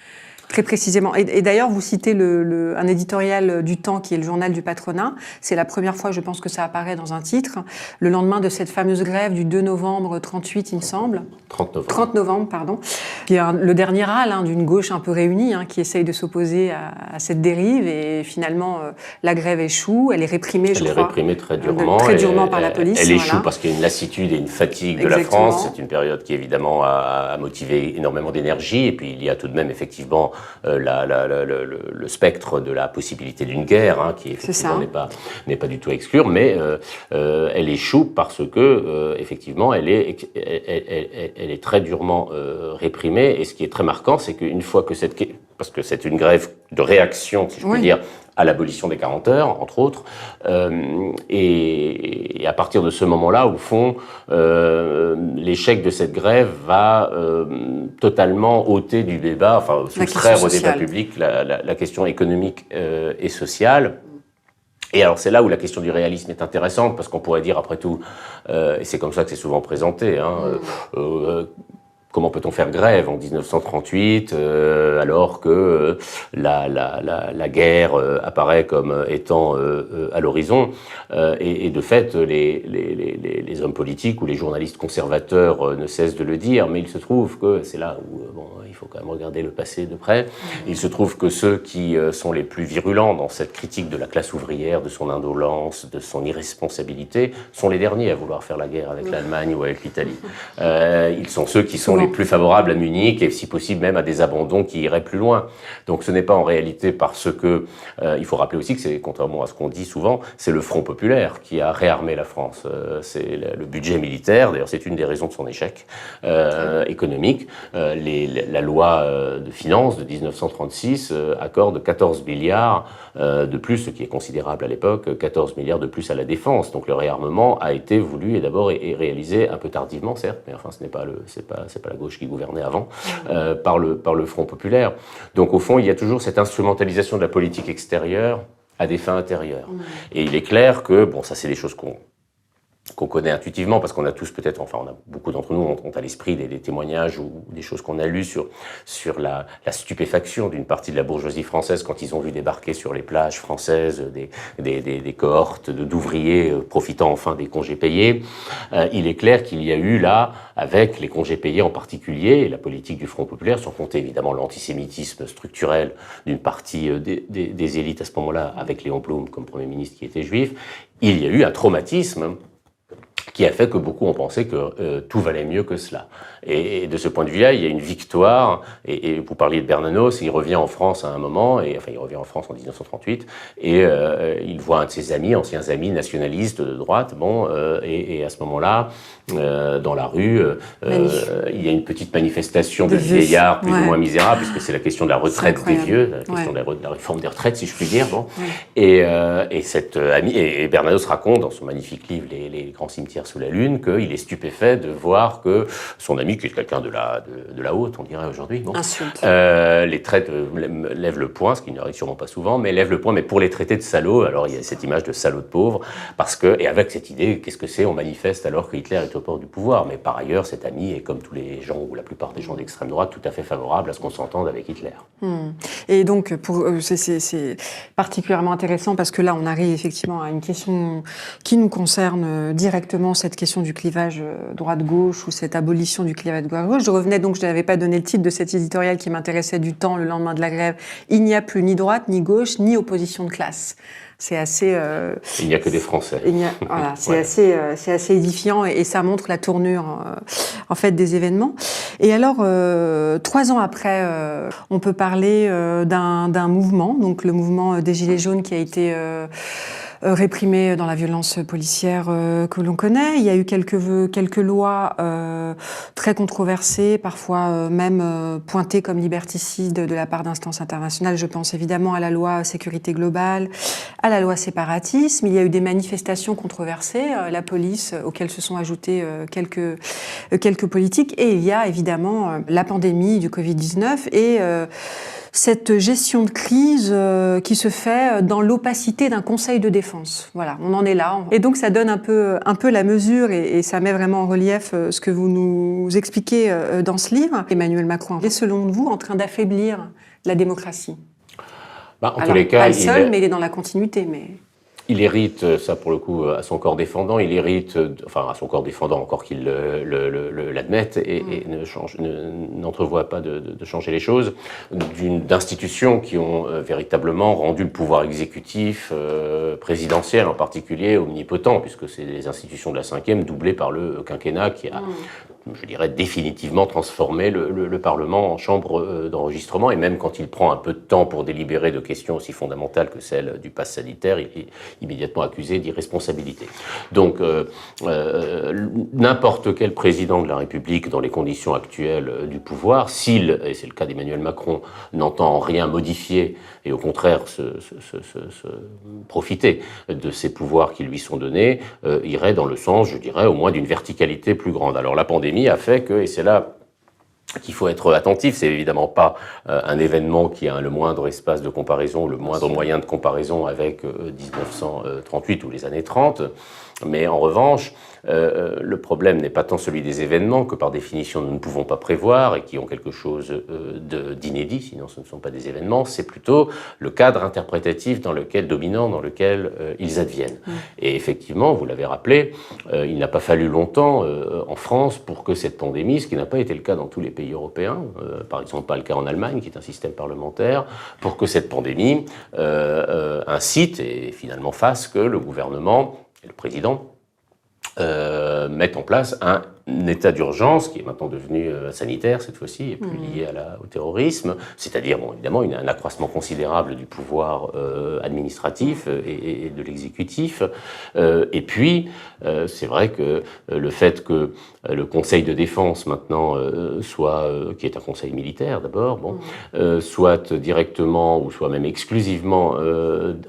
Très précisément. Et d'ailleurs, vous citez un éditorial du Temps, qui est le journal du patronat. C'est la première fois, je pense, que ça apparaît dans un titre. Le lendemain de cette fameuse grève du 2 novembre 38, il me semble. 30 novembre, pardon. Qui est le dernier râle d'une gauche un peu réunie, qui essaye de s'opposer à cette dérive. Et finalement, la grève échoue. Elle est réprimée, je crois. Elle est réprimée très durement. Très durement par la police. Elle échoue parce qu'il y a une lassitude et une fatigue de la France. C'est une période qui, évidemment, a motivé énormément d'énergie. Et puis, il y a tout de même, effectivement, le spectre de la possibilité d'une guerre, qui effectivement n'est pas du tout à exclure, mais elle échoue parce que effectivement elle est très durement réprimée. Et ce qui est très marquant, c'est qu'une fois que parce que c'est une grève de réaction, si je puis dire, à l'abolition des 40 heures, entre autres, et à partir de ce moment-là, au fond, l'échec de cette grève va totalement ôter du débat, enfin soustraire au débat public la question économique et sociale. Et alors c'est là où la question du réalisme est intéressante, parce qu'on pourrait dire après tout, et c'est comme ça que c'est souvent présenté, comment peut-on faire grève en 1938 alors que la guerre apparaît comme étant à l'horizon et de fait les hommes politiques ou les journalistes conservateurs ne cessent de le dire, mais il se trouve que c'est là où il faut quand même regarder le passé de près. Il se trouve que ceux qui sont les plus virulents dans cette critique de la classe ouvrière, de son indolence, de son irresponsabilité, sont les derniers à vouloir faire la guerre avec l'Allemagne ou avec l'Italie. Ils sont ceux qui sont les plus favorables à Munich et si possible même à des abandons qui iraient plus loin. Donc ce n'est pas en réalité parce que, il faut rappeler aussi que c'est, contrairement à ce qu'on dit souvent, c'est le Front populaire qui a réarmé la France. C'est le budget militaire, d'ailleurs c'est une des raisons de son échec économique. La loi de finances de 1936 accorde 14 milliards de plus, ce qui est considérable à l'époque, 14 milliards de plus à la défense. Donc le réarmement a été voulu et d'abord et réalisé un peu tardivement, certes, mais enfin ce n'est pas c'est pas la gauche qui gouvernait avant, par le Front populaire. Donc au fond, il y a toujours cette instrumentalisation de la politique extérieure à des fins intérieures. Et il est clair que, bon, ça c'est des choses qu'on connaît intuitivement, parce qu'on a tous peut-être, enfin on a beaucoup d'entre nous ont à l'esprit des témoignages ou des choses qu'on a lues sur la stupéfaction d'une partie de la bourgeoisie française quand ils ont vu débarquer sur les plages françaises des cohortes d'ouvriers profitant enfin des congés payés. Il est clair qu'il y a eu là, avec les congés payés en particulier, et la politique du Front populaire, sans compter évidemment l'antisémitisme structurel d'une partie des élites à ce moment-là, avec Léon Blum comme Premier ministre qui était juif, il y a eu un traumatisme qui a fait que beaucoup ont pensé que tout valait mieux que cela. Et de ce point de vue-là, il y a une victoire, et vous parliez de Bernanos, il revient en France à un moment, il revient en France en 1938, et il voit un de ses amis, anciens amis nationalistes de droite, et à ce moment-là, dans la rue, il y a une petite manifestation de vieillards plus ou moins misérables, puisque c'est la question de la retraite des vieux, la question de la réforme des retraites, si je puis dire. Et cet ami, et Bernanos raconte dans son magnifique livre Les grands cimetières sous la lune, qu'il est stupéfait de voir que son ami, qui est quelqu'un de la haute, on dirait aujourd'hui, les traite, lève le poing, ce qui n'arrive sûrement pas souvent, mais lève le poing, mais pour les traiter de salauds, alors il y a cette image de salaud de pauvre, et avec cette idée, qu'est-ce que c'est, on manifeste alors que Hitler est au port du pouvoir, mais par ailleurs, cet ami est comme tous les gens, ou la plupart des gens d'extrême droite, tout à fait favorable à ce qu'on s'entende avec Hitler. Et donc, c'est particulièrement intéressant parce que là, on arrive effectivement à une question qui nous concerne directement, cette question du clivage droite-gauche ou cette abolition du clivage droite-gauche. Je revenais donc, je n'avais pas donné le titre de cet éditorial qui m'intéressait du Temps le lendemain de la grève. Il n'y a plus ni droite, ni gauche, ni opposition de classe. C'est assez. Il n'y a que des Français. Voilà, c'est assez édifiant et ça montre la tournure en fait des événements. Et alors, 3 ans après, on peut parler d'un mouvement, donc le mouvement des Gilets jaunes qui a été réprimé dans la violence policière que l'on connaît. Il y a eu quelques lois très controversées, parfois même pointées comme liberticides de la part d'instances internationales. Je pense évidemment à la loi sécurité globale, à la loi séparatisme. Il y a eu des manifestations controversées, la police, auxquelles se sont ajoutés quelques politiques. Et il y a évidemment la pandémie du Covid-19 et cette gestion de crise qui se fait dans l'opacité d'un conseil de défense. Voilà, on en est là. Et donc ça donne un peu la mesure et ça met vraiment en relief ce que vous nous expliquez dans ce livre. Emmanuel Macron est selon vous en train d'affaiblir la démocratie. Tous les cas, pas le seul, mais il est dans la continuité. Il hérite, ça pour le coup, à son corps défendant, à son corps défendant, encore qu'il l'admette, et n'entrevoit pas de changer les choses, d'institutions qui ont véritablement rendu le pouvoir exécutif, présidentiel en particulier, omnipotent, puisque c'est les institutions de la 5e, doublées par le quinquennat qui a, je dirais, définitivement transformé le Parlement en chambre d'enregistrement, et même quand il prend un peu de temps pour délibérer de questions aussi fondamentales que celle du pass sanitaire, il est immédiatement accusé d'irresponsabilité. Donc, n'importe quel président de la République, dans les conditions actuelles du pouvoir, s'il, et c'est le cas d'Emmanuel Macron, n'entend rien modifier, et au contraire profiter de ces pouvoirs qui lui sont donnés, irait dans le sens, je dirais, au moins d'une verticalité plus grande. Alors la pandémie a fait que, et c'est là qu'il faut être attentif, c'est évidemment pas un événement qui a le moindre espace de comparaison, le moindre moyen de comparaison avec 1938 ou les années 30, mais en revanche, le problème n'est pas tant celui des événements que par définition nous ne pouvons pas prévoir et qui ont quelque chose d'inédit, sinon ce ne sont pas des événements, c'est plutôt le cadre interprétatif dominant dans lequel ils adviennent. Et effectivement, vous l'avez rappelé, il n'a pas fallu longtemps en France pour que cette pandémie, ce qui n'a pas été le cas dans tous les pays européens, par exemple pas le cas en Allemagne qui est un système parlementaire, pour que cette pandémie incite et finalement fasse que le gouvernement et le président mettent en place un état d'urgence qui est maintenant devenu sanitaire cette fois-ci et plus lié au terrorisme, c'est-à-dire évidemment un accroissement considérable du pouvoir administratif et de l'exécutif. Et puis c'est vrai que le fait que le Conseil de défense maintenant qui est un conseil militaire d'abord, soit directement ou soit même exclusivement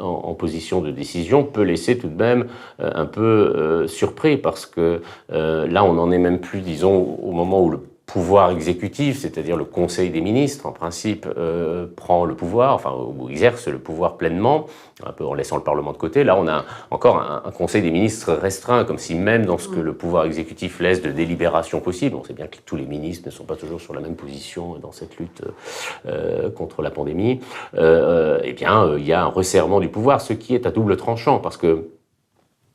en position de décision peut laisser tout de même un peu surpris parce que là on en est même plus, disons, au moment où le pouvoir exécutif, c'est-à-dire le Conseil des ministres, en principe, prend le pouvoir, enfin, ou exerce le pouvoir pleinement, un peu en laissant le Parlement de côté. Là, on a encore un Conseil des ministres restreint, comme si même dans ce que le pouvoir exécutif laisse de délibération possible, on sait bien que tous les ministres ne sont pas toujours sur la même position dans cette lutte contre la pandémie, eh bien, il y a un resserrement du pouvoir, ce qui est à double tranchant, parce que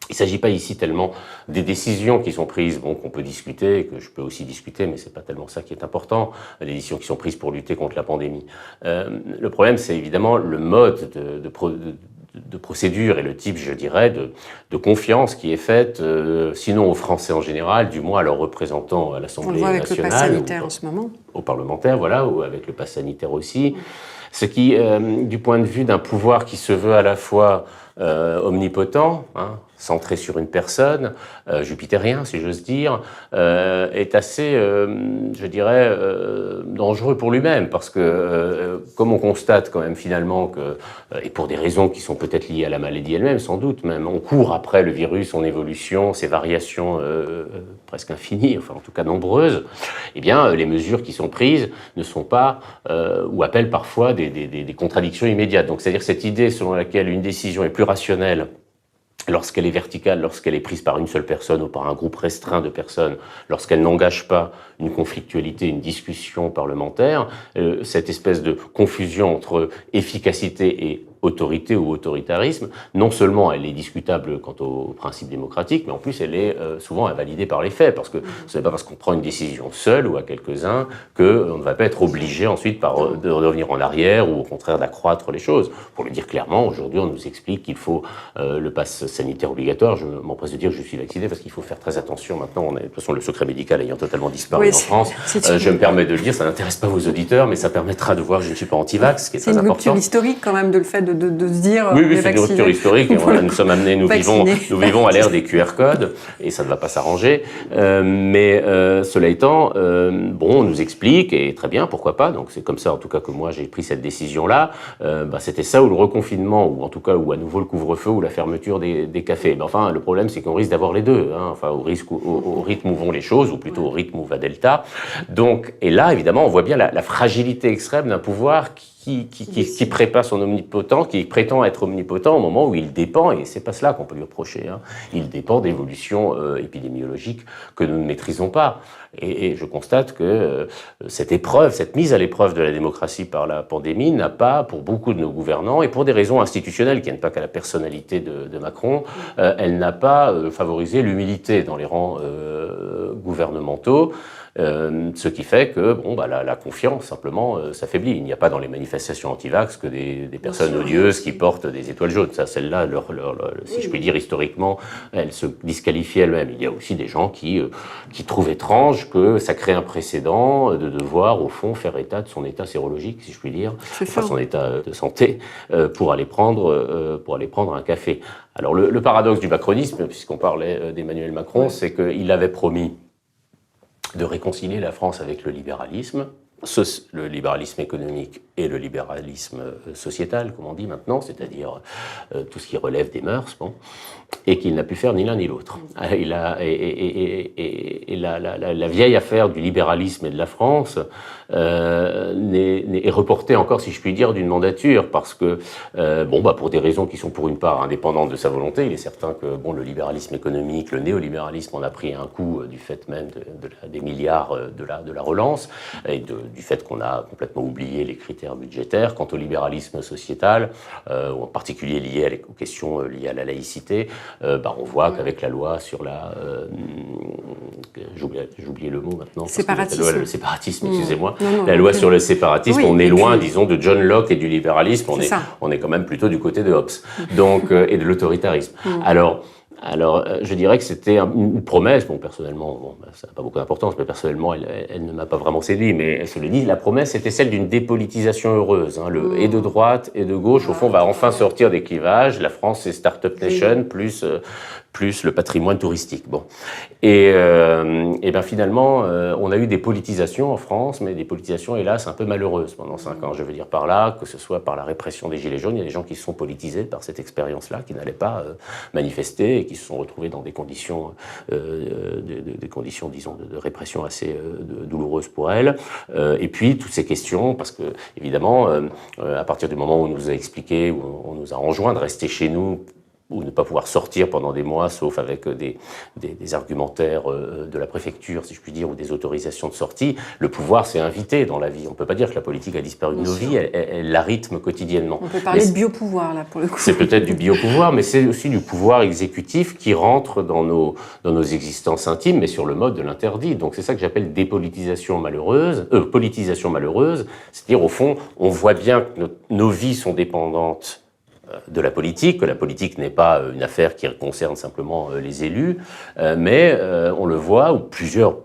il ne s'agit pas ici tellement des décisions qui sont prises, bon, qu'on peut discuter, que je peux aussi discuter, mais c'est pas tellement ça qui est important, les décisions qui sont prises pour lutter contre la pandémie. Le problème, c'est évidemment le mode de procédure et le type, je dirais, de confiance qui est faite, sinon aux Français en général, du moins à leurs représentants à l'Assemblée nationale. On le voit avec le pass sanitaire en ce moment. Aux parlementaires, voilà, ou avec le pass sanitaire aussi. Ce qui, du point de vue d'un pouvoir qui se veut à la fois omnipotent, hein, centré sur une personne, jupitérien si j'ose dire, est assez, je dirais, dangereux pour lui-même, parce que comme on constate quand même finalement que, et pour des raisons qui sont peut-être liées à la maladie elle-même, sans doute même, on court après le virus, son évolution, ses variations presque infinies, enfin en tout cas nombreuses, eh bien les mesures qui sont prises ne sont pas, ou appellent parfois des contradictions immédiates. Donc c'est-à-dire cette idée selon laquelle une décision est plus rationnelle lorsqu'elle est verticale, lorsqu'elle est prise par une seule personne ou par un groupe restreint de personnes, lorsqu'elle n'engage pas une conflictualité, une discussion parlementaire, cette espèce de confusion entre efficacité et autorité ou autoritarisme, non seulement elle est discutable quant au principe démocratique, mais en plus elle est souvent invalidée par les faits, parce que ce n'est pas parce qu'on prend une décision seule ou à quelques-uns qu'on ne va pas être obligé ensuite de revenir en arrière ou au contraire d'accroître les choses. Pour le dire clairement, aujourd'hui on nous explique qu'il faut le pass sanitaire obligatoire. Je m'empresse de dire que je suis vacciné parce qu'il faut faire très attention maintenant. De toute façon, le secret médical ayant totalement disparu en France, je me permets de le dire, ça n'intéresse pas vos auditeurs, mais ça permettra de voir que je ne suis pas anti-vax, ce qui est très important. C'est une rupture historique quand même de le fait de se dire... Oui, c'est une rupture historique. Et voilà, nous sommes amenés, nous vivons à l'ère des QR codes, et ça ne va pas s'arranger. Mais cela étant, bon, on nous explique, et très bien, pourquoi pas. Donc c'est comme ça, en tout cas, que moi j'ai pris cette décision-là. C'était ça, ou le reconfinement, ou en tout cas, ou à nouveau le couvre-feu, ou la fermeture des cafés. Mais enfin, le problème, c'est qu'on risque d'avoir les deux. Hein. Enfin, au rythme où vont les choses, ou plutôt au rythme où va Delta. Donc, et là, évidemment, on voit bien la fragilité extrême d'un pouvoir qui prépare son omnipotent, qui prétend être omnipotent au moment où il dépend, et c'est pas cela qu'on peut lui reprocher, hein, il dépend d'évolutions épidémiologiques que nous ne maîtrisons pas. Et je constate que cette épreuve, cette mise à l'épreuve de la démocratie par la pandémie n'a pas, pour beaucoup de nos gouvernants, et pour des raisons institutionnelles qui ne tiennent pas qu'à la personnalité de Macron, elle n'a pas favorisé l'humilité dans les rangs gouvernementaux. Ce qui fait que la confiance simplement s'affaiblit. Il n'y a pas dans les manifestations anti-vax que des personnes odieuses qui portent des étoiles jaunes. Ça, celles-là, si je puis dire historiquement, elles se disqualifient elles-mêmes. Il y a aussi des gens qui trouvent étrange que ça crée un précédent de devoir au fond faire état de son état sérologique, si je puis dire, enfin son état de santé, pour aller prendre un café. Alors le paradoxe du macronisme, puisqu'on parlait d'Emmanuel Macron, c'est qu'il avait promis de réconcilier la France avec le libéralisme économique et le libéralisme sociétal, comme on dit maintenant, c'est-à-dire tout ce qui relève des mœurs, et qu'il n'a pu faire ni l'un ni l'autre. La vieille affaire du libéralisme et de la France est reportée encore, si je puis dire, d'une mandature, parce que, pour des raisons qui sont pour une part indépendantes de sa volonté, il est certain que le libéralisme économique, le néolibéralisme, on a pris un coup du fait même des milliards de la relance, et du fait qu'on a complètement oublié les critères budgétaires. Quant au libéralisme sociétal, en particulier lié aux questions liées à la laïcité, on voit qu'avec la loi sur j'ai oublié le mot maintenant. Le séparatisme, excusez-moi. La loi sur le séparatisme, on est loin, disons, de John Locke et du libéralisme. On est quand même plutôt du côté de Hobbes, donc, et de l'autoritarisme. Alors, je dirais que c'était une promesse. Personnellement, ça n'a pas beaucoup d'importance, mais personnellement, elle ne m'a pas vraiment séduit. Mais je le dis, la promesse, c'était celle d'une dépolitisation heureuse. Hein. Et de droite et de gauche, au fond, va enfin sortir des clivages. La France, c'est Startup Nation, plus le patrimoine touristique. Et finalement, on a eu des politisations en France, mais des politisations, hélas, un peu malheureuses pendant 5 ans. Je veux dire par là, que ce soit par la répression des Gilets jaunes, il y a des gens qui se sont politisés par cette expérience-là, qui n'allaient pas manifester, et qui se sont retrouvées dans des conditions, disons, de répression assez douloureuses pour elles. Et puis toutes ces questions, parce que évidemment, à partir du moment où on nous a expliqué, où on nous a enjoint de rester chez nous, ou ne pas pouvoir sortir pendant des mois, sauf avec des argumentaires de la préfecture, si je puis dire, ou des autorisations de sortie, le pouvoir s'est invité dans la vie. On ne peut pas dire que la politique a disparu de nos vies, elle la rythme quotidiennement. On peut parler de biopouvoir, là, pour le coup. C'est peut-être du biopouvoir, mais c'est aussi du pouvoir exécutif qui rentre dans nos existences intimes, mais sur le mode de l'interdit. Donc c'est ça que j'appelle dépolitisation malheureuse, politisation malheureuse, c'est-à-dire au fond, on voit bien que nos vies sont dépendantes de la politique, que la politique n'est pas une affaire qui concerne simplement les élus, mais on le voit, ou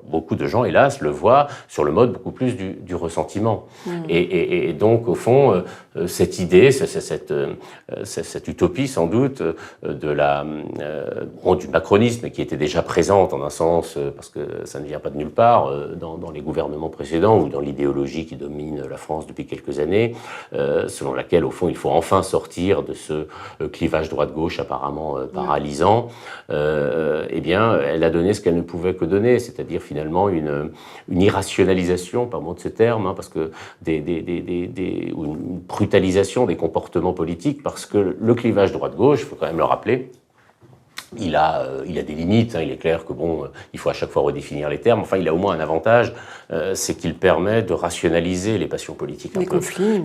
beaucoup de gens, hélas, le voient sur le mode beaucoup plus du ressentiment. Et donc, au fond, cette idée, cette utopie, sans doute, du macronisme, qui était déjà présente, en un sens, parce que ça ne vient pas de nulle part, dans les gouvernements précédents, ou dans l'idéologie qui domine la France depuis quelques années, selon laquelle, au fond, il faut enfin sortir de ce clivage droite-gauche apparemment paralysant, eh bien, elle a donné ce qu'elle ne pouvait que donner, c'est-à-dire finalement une irrationalisation, par mot de ce terme, parce que ou une brutalisation des comportements politiques, parce que le clivage droite-gauche, il faut quand même le rappeler, il a des limites, il est clair que il faut à chaque fois redéfinir les termes. Enfin, il a au moins un avantage, c'est qu'il permet de rationaliser les passions politiques. Les conflits,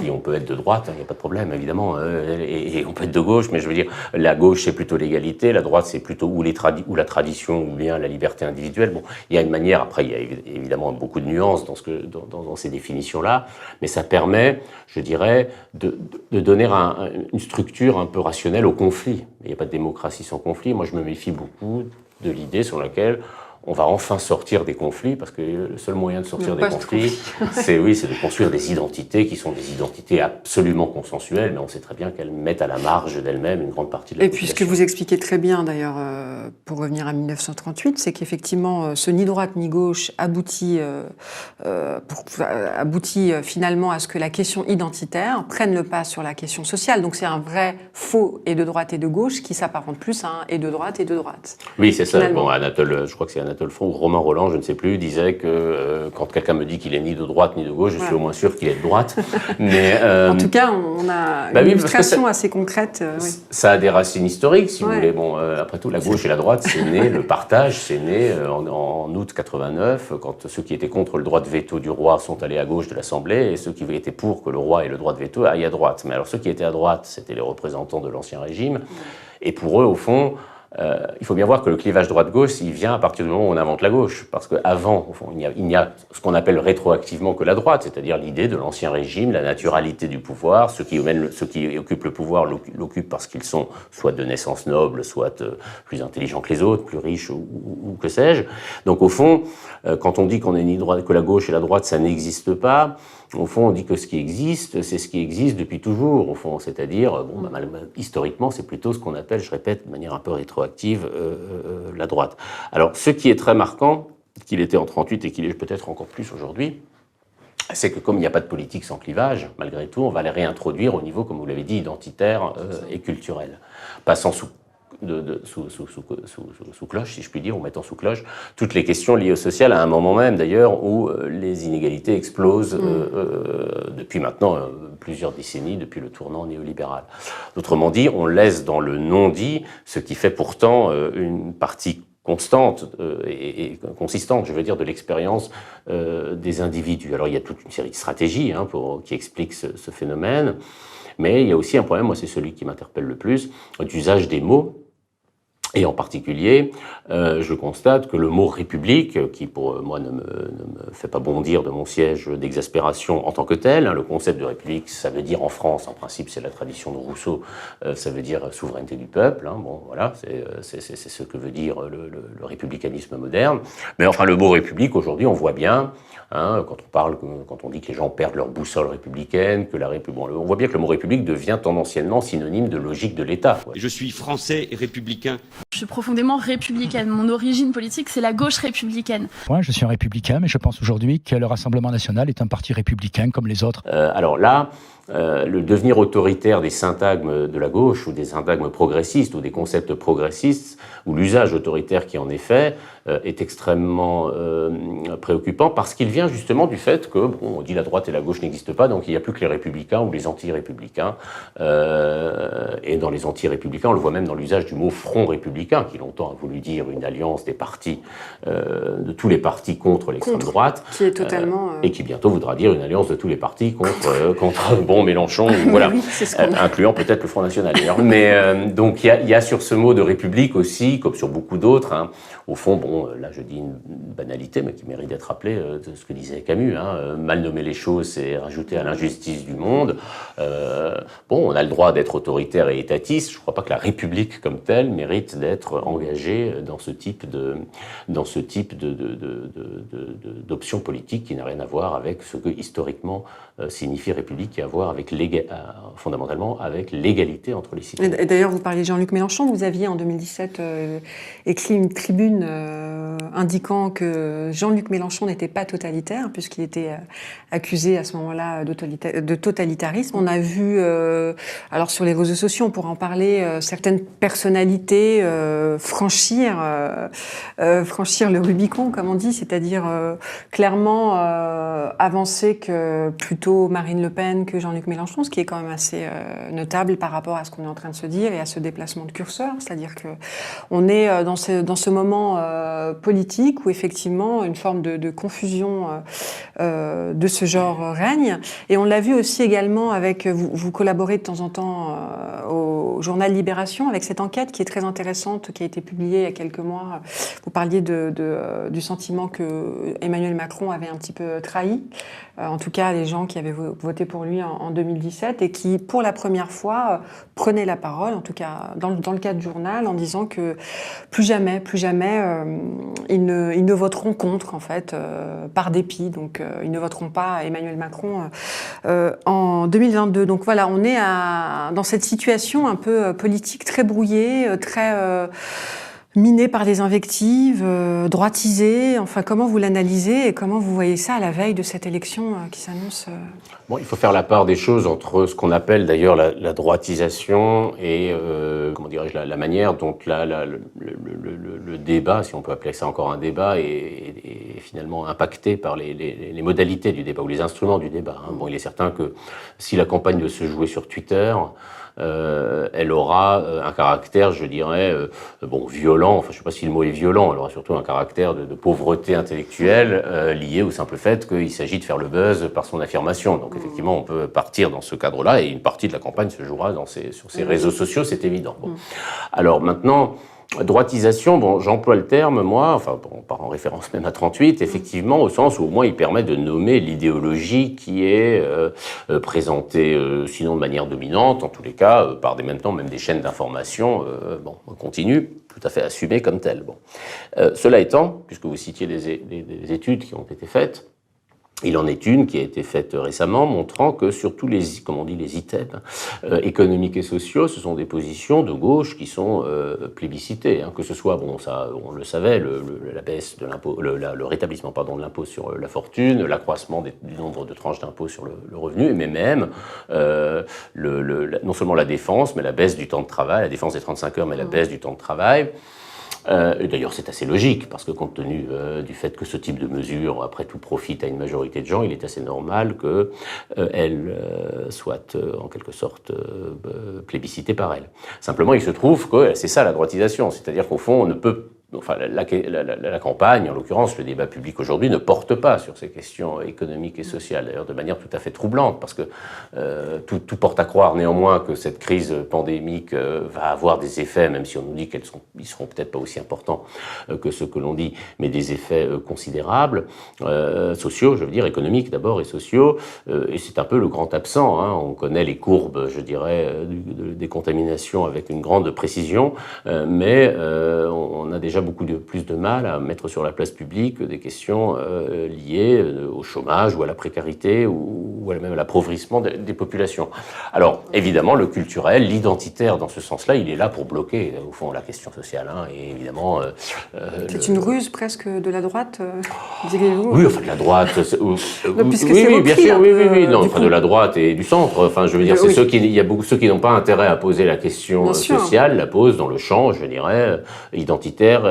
on peut être de droite, il n'y a pas de problème, évidemment, et on peut être de gauche, mais je veux dire, la gauche c'est plutôt l'égalité, la droite c'est plutôt ou la tradition ou bien la liberté individuelle. Bon, il y a une manière, après il y a évidemment beaucoup de nuances dans ces définitions-là, mais ça permet, je dirais, de donner une structure un peu rationnelle au conflit. Il n'y a pas de démocratie sans conflit. Moi, je me méfie beaucoup de l'idée sur laquelle on va enfin sortir des conflits, parce que le seul moyen de sortir des conflits, c'est de construire des identités qui sont des identités absolument consensuelles, mais on sait très bien qu'elles mettent à la marge d'elles-mêmes une grande partie de la population. Et puis ce que vous expliquez très bien, d'ailleurs, pour revenir à 1938, c'est qu'effectivement, ce ni droite ni gauche aboutit finalement à ce que la question identitaire prenne le pas sur la question sociale. Donc c'est un vrai faux et de droite et de gauche qui s'apparente plus à un et de droite et de droite. Oui, c'est ça. Bon, Anatole, je crois que c'est Anatole France ou Romain Rolland, je ne sais plus, disait que quand quelqu'un me dit qu'il est ni de droite ni de gauche, je suis au moins sûr qu'il est de droite. Mais, en tout cas, on a une illustration assez concrète. Ça a des racines historiques, si vous voulez. Bon, après tout, la gauche et la droite, c'est né, le partage, c'est né en août 89, quand ceux qui étaient contre le droit de veto du roi sont allés à gauche de l'Assemblée, et ceux qui étaient pour que le roi ait le droit de veto aillent à droite. Mais alors ceux qui étaient à droite, c'était les représentants de l'Ancien Régime, et pour eux, au fond, il faut bien voir que le clivage droite-gauche, il vient à partir du moment où on invente la gauche. Parce qu'avant, au fond, il n'y a ce qu'on appelle rétroactivement que la droite, c'est-à-dire l'idée de l'Ancien Régime, la naturalité du pouvoir. Ceux qui occupent le pouvoir l'occupent parce qu'ils sont soit de naissance noble, soit plus intelligents que les autres, plus riches ou que sais-je. Donc au fond, quand on dit qu'on est ni droite, que la gauche et la droite, ça n'existe pas, au fond, on dit que ce qui existe, c'est ce qui existe depuis toujours, au fond. C'est-à-dire, historiquement, c'est plutôt ce qu'on appelle, je répète, de manière un peu rétroactive, la droite. Alors, ce qui est très marquant, qu'il était en 1938 et qu'il est peut-être encore plus aujourd'hui, c'est que comme il n'y a pas de politique sans clivage, malgré tout, on va les réintroduire au niveau, comme vous l'avez dit, identitaire et culturel. Passant sous cloche, si je puis dire, ou mettant sous cloche toutes les questions liées au social, à un moment même d'ailleurs où les inégalités explosent depuis maintenant plusieurs décennies, depuis le tournant néolibéral. Autrement dit, on laisse dans le non-dit ce qui fait pourtant une partie constante et consistante, je veux dire, de l'expérience des individus. Alors il y a toute une série de stratégies qui expliquent ce phénomène, mais il y a aussi un problème, moi c'est celui qui m'interpelle le plus, d'usage des mots. Et en particulier, je constate que le mot « république », qui pour moi ne me fait pas bondir de mon siège d'exaspération en tant que tel, le concept de république, ça veut dire en France, en principe c'est la tradition de Rousseau, ça veut dire souveraineté du peuple, bon voilà, c'est ce que veut dire le républicanisme moderne. Mais enfin le mot « république », aujourd'hui on voit bien, quand on dit que les gens perdent leur boussole républicaine, que on voit bien que le mot « république » devient tendanciellement synonyme de logique de l'État. Je suis français et républicain. suis profondément républicaine. Mon origine politique, c'est la gauche républicaine. Moi, je suis un républicain, mais je pense aujourd'hui que le Rassemblement national est un parti républicain comme les autres. Alors là, le devenir autoritaire des syntagmes de la gauche ou des syntagmes progressistes ou des concepts progressistes ou l'usage autoritaire qui en est fait est extrêmement préoccupant parce qu'il vient justement du fait que, bon, on dit la droite et la gauche n'existent pas, donc il n'y a plus que les républicains ou les anti-républicains. Et dans les anti-républicains, on le voit même dans l'usage du mot front républicain, qui longtemps a voulu dire une alliance des partis, de tous les partis contre l'extrême droite. Qui est totalement... Et qui bientôt voudra dire une alliance de tous les partis contre bon, Mélenchon, voilà, oui, incluant peut-être le Front National d'ailleurs. Mais donc il y a sur ce mot de république aussi, comme sur beaucoup d'autres, hein, au fond, bon, là je dis une banalité, mais qui mérite d'être rappelée, de ce que disait Camus, hein, mal nommer les choses, c'est rajouter à l'injustice du monde. Bon, on a le droit d'être autoritaire et étatiste, je ne crois pas que la République comme telle mérite d'être engagée dans ce type d'option politique qui n'a rien à voir avec ce que historiquement signifie République, qui a à voir avec fondamentalement avec l'égalité entre les citoyens. Et d'ailleurs, vous parliez de Jean-Luc Mélenchon, vous aviez en 2017 écrit une tribune indiquant que Jean-Luc Mélenchon n'était pas totalitaire, puisqu'il était accusé à ce moment-là de totalitarisme. On a vu, alors sur les réseaux sociaux, on pourra en parler, certaines personnalités franchir le Rubicon, comme on dit, c'est-à-dire clairement avancer que plutôt Marine Le Pen que Jean-Luc Mélenchon, ce qui est quand même assez notable par rapport à ce qu'on est en train de se dire et à ce déplacement de curseur, c'est-à-dire que on est dans ce moment politique où effectivement une forme de confusion de ce genre règne. Et on l'a vu aussi également avec, vous collaborez de temps en temps au journal Libération avec cette enquête qui est très intéressante, qui a été publiée il y a quelques mois. Vous parliez du sentiment que Emmanuel Macron avait un petit peu trahi, en tout cas les gens qui avaient voté pour lui en 2017 et qui, pour la première fois, prenaient la parole, en tout cas dans le cadre du journal, en disant que plus jamais, ils ne voteront contre, en fait, par dépit. Donc, ils ne voteront pas Emmanuel Macron en 2022. Donc voilà, on est dans cette situation un peu politique très brouillée, très minée par des invectives, droitisée. Enfin, comment vous l'analysez et comment vous voyez ça à la veille de cette élection qui s'annonce Bon, il faut faire la part des choses entre ce qu'on appelle d'ailleurs la droitisation et comment dirais-je la manière dont le débat, si on peut appeler ça encore un débat, est finalement impacté par les modalités du débat ou les instruments du débat. Hein. Bon, il est certain que si la campagne doit se jouer sur Twitter, elle aura un caractère, je dirais, violent. Enfin, je ne sais pas si le mot est violent. Elle aura surtout un caractère de pauvreté intellectuelle lié au simple fait qu'il s'agit de faire le buzz par son affirmation. Donc, effectivement, on peut partir dans ce cadre-là et une partie de la campagne se jouera sur ces réseaux sociaux, c'est évident. Bon. Alors maintenant, droitisation, bon, j'emploie le terme, moi, enfin, bon, par en référence même à 38, effectivement, au sens où au moins il permet de nommer l'idéologie qui est présentée, sinon de manière dominante, en tous les cas, par maintenant même des chaînes d'information, continues, tout à fait assumées comme telles. Bon. Cela étant, puisque vous citiez des études qui ont été faites, il en est une qui a été faite récemment, montrant que sur tous les, comme on dit, les items économiques et sociaux, ce sont des positions de gauche qui sont plébiscitées. Hein, que ce soit, bon, ça, on le savait, la baisse de l'impôt, le rétablissement, pardon, de l'impôt sur la fortune, l'accroissement du nombre de tranches d'impôt sur le revenu, mais même non seulement la défense, mais la baisse du temps de travail, la défense des 35 heures, mais la baisse du temps de travail. Et d'ailleurs, c'est assez logique, parce que compte tenu du fait que ce type de mesure, après tout, profite à une majorité de gens, il est assez normal qu'elle soit, en quelque sorte, plébiscitée par elle. Simplement, il se trouve que c'est ça la droitisation, c'est-à-dire qu'au fond, on ne peut... Enfin, la campagne, en l'occurrence, le débat public aujourd'hui ne porte pas sur ces questions économiques et sociales, d'ailleurs de manière tout à fait troublante, parce que tout porte à croire néanmoins que cette crise pandémique va avoir des effets, même si on nous dit ils seront peut-être pas aussi importants que ceux que l'on dit, mais des effets considérables, sociaux, je veux dire, économiques d'abord et sociaux, et c'est un peu le grand absent. Hein. On connaît les courbes, je dirais, des contaminations avec une grande précision, mais on a déjà déjà beaucoup plus de mal à mettre sur la place publique des questions liées au chômage ou à la précarité ou même à l'appauvrissement des populations. Alors, évidemment, le culturel, l'identitaire, dans ce sens-là, il est là pour bloquer, au fond, la question sociale. Hein, et évidemment... c'est une ruse presque de la droite, direz-vous? Oui, enfin de la droite... puisque oui, c'est bien sûr, oui, non, enfin de la droite et du centre. Enfin, je veux dire, c'est il y a beaucoup ceux qui n'ont pas intérêt à poser la question sociale, la posent dans le champ, je dirais, identitaire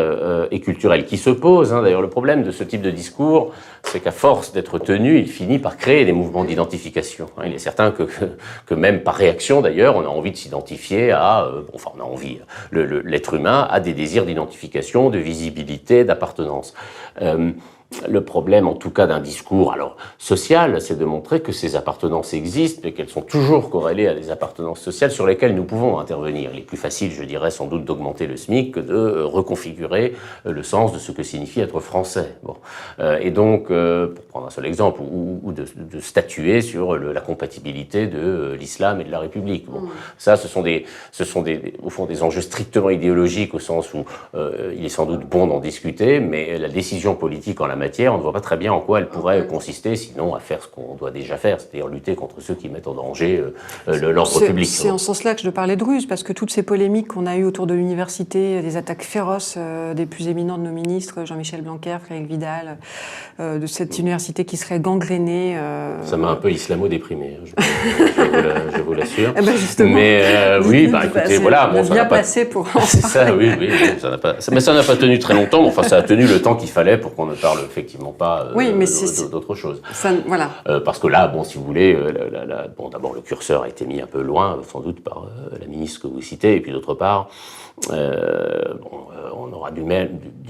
et culturel, qui se pose. Hein. D'ailleurs, le problème de ce type de discours, c'est qu'à force d'être tenu, il finit par créer des mouvements d'identification. Hein. Il est certain que même par réaction, d'ailleurs, on a envie de s'identifier à... enfin, on a envie... L'être humain a des désirs d'identification, de visibilité, d'appartenance. Le problème, en tout cas, d'un discours social, c'est de montrer que ces appartenances existent et qu'elles sont toujours corrélées à des appartenances sociales sur lesquelles nous pouvons intervenir. Il est plus facile, je dirais, sans doute d'augmenter le SMIC que de reconfigurer le sens de ce que signifie être français. Bon. Et donc, pour prendre un seul exemple, ou de statuer sur la compatibilité de l'islam et de la République. Bon. Ça, ce sont au fond des enjeux strictement idéologiques au sens où il est sans doute bon d'en discuter, mais la décision politique en la matière, on ne voit pas très bien en quoi elle pourrait consister, sinon à faire ce qu'on doit déjà faire, c'est-à-dire lutter contre ceux qui mettent en danger l'ordre public. C'est en ce sens-là que je parlais de ruse, parce que toutes ces polémiques qu'on a eues autour de l'université, des attaques féroces des plus éminents de nos ministres, Jean-Michel Blanquer, Frédéric Vidal, de cette université qui serait gangrénée... Ça m'a un peu islamo-déprimé, je vous l'assure. Eh ben justement, mais oui, écoutez, voilà... Bon, ça n'a pas... placé pour en c'est ça, oui, ça n'a pas... Mais ça n'a pas tenu très longtemps, enfin ça a tenu le temps qu'il fallait pour qu'on ne parle effectivement pas d'autre chose. Ça, voilà. Parce que là, bon, si vous voulez, d'abord le curseur a été mis un peu loin, sans doute par la ministre que vous citez, et puis d'autre part, on aura du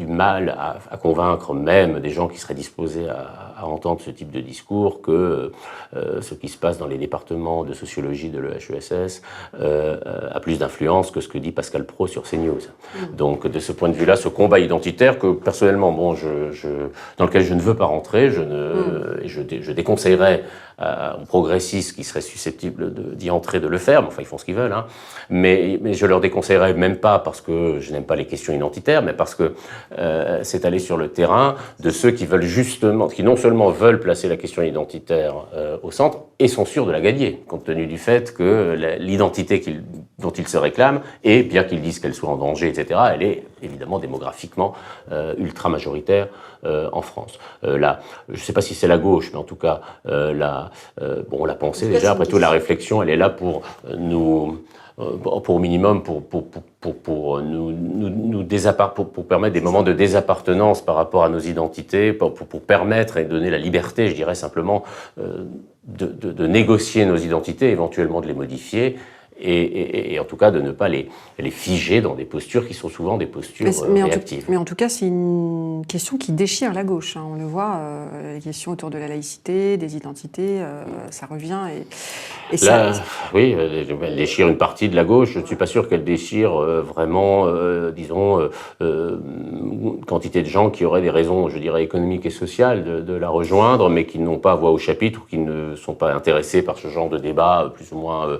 mal à convaincre même des gens qui seraient disposés à entendre ce type de discours que ce qui se passe dans les départements de sociologie de l'EHESS a plus d'influence que ce que dit Pascal Praud sur CNews. Donc de ce point de vue-là, ce combat identitaire que personnellement, dans lequel je ne veux pas rentrer, je déconseillerais aux progressistes qui seraient susceptibles d'y entrer de le faire, mais enfin ils font ce qu'ils veulent, hein. Mais je leur déconseillerais même pas parce que je n'aime pas les questions identitaires, mais parce que c'est aller sur le terrain de ceux qui veulent justement, qui non seulement veulent placer la question identitaire au centre et sont sûrs de la gagner, compte tenu du fait que l'identité dont ils se réclament, et bien qu'ils disent qu'elle soit en danger, etc., elle est évidemment démographiquement ultra majoritaire en France. Là, je ne sais pas si c'est la gauche, mais en tout cas, la pensée déjà, après tout, la réflexion, elle est là pour nous... pour au minimum pour permettre des moments de désappartenance par rapport à nos identités, pour permettre et donner la liberté, je dirais simplement, de négocier nos identités, éventuellement de les modifier, et en tout cas de ne pas les figer dans des postures qui sont souvent des postures réactives. Mais en tout cas, c'est une question qui déchire la gauche. Hein. On le voit, les questions autour de la laïcité, des identités, ça revient. Là, oui, elle déchire une partie de la gauche. Je ne suis pas sûr qu'elle déchire vraiment, quantité de gens qui auraient des raisons, je dirais, économiques et sociales de la rejoindre, mais qui n'ont pas voix au chapitre ou qui ne sont pas intéressés par ce genre de débat plus ou moins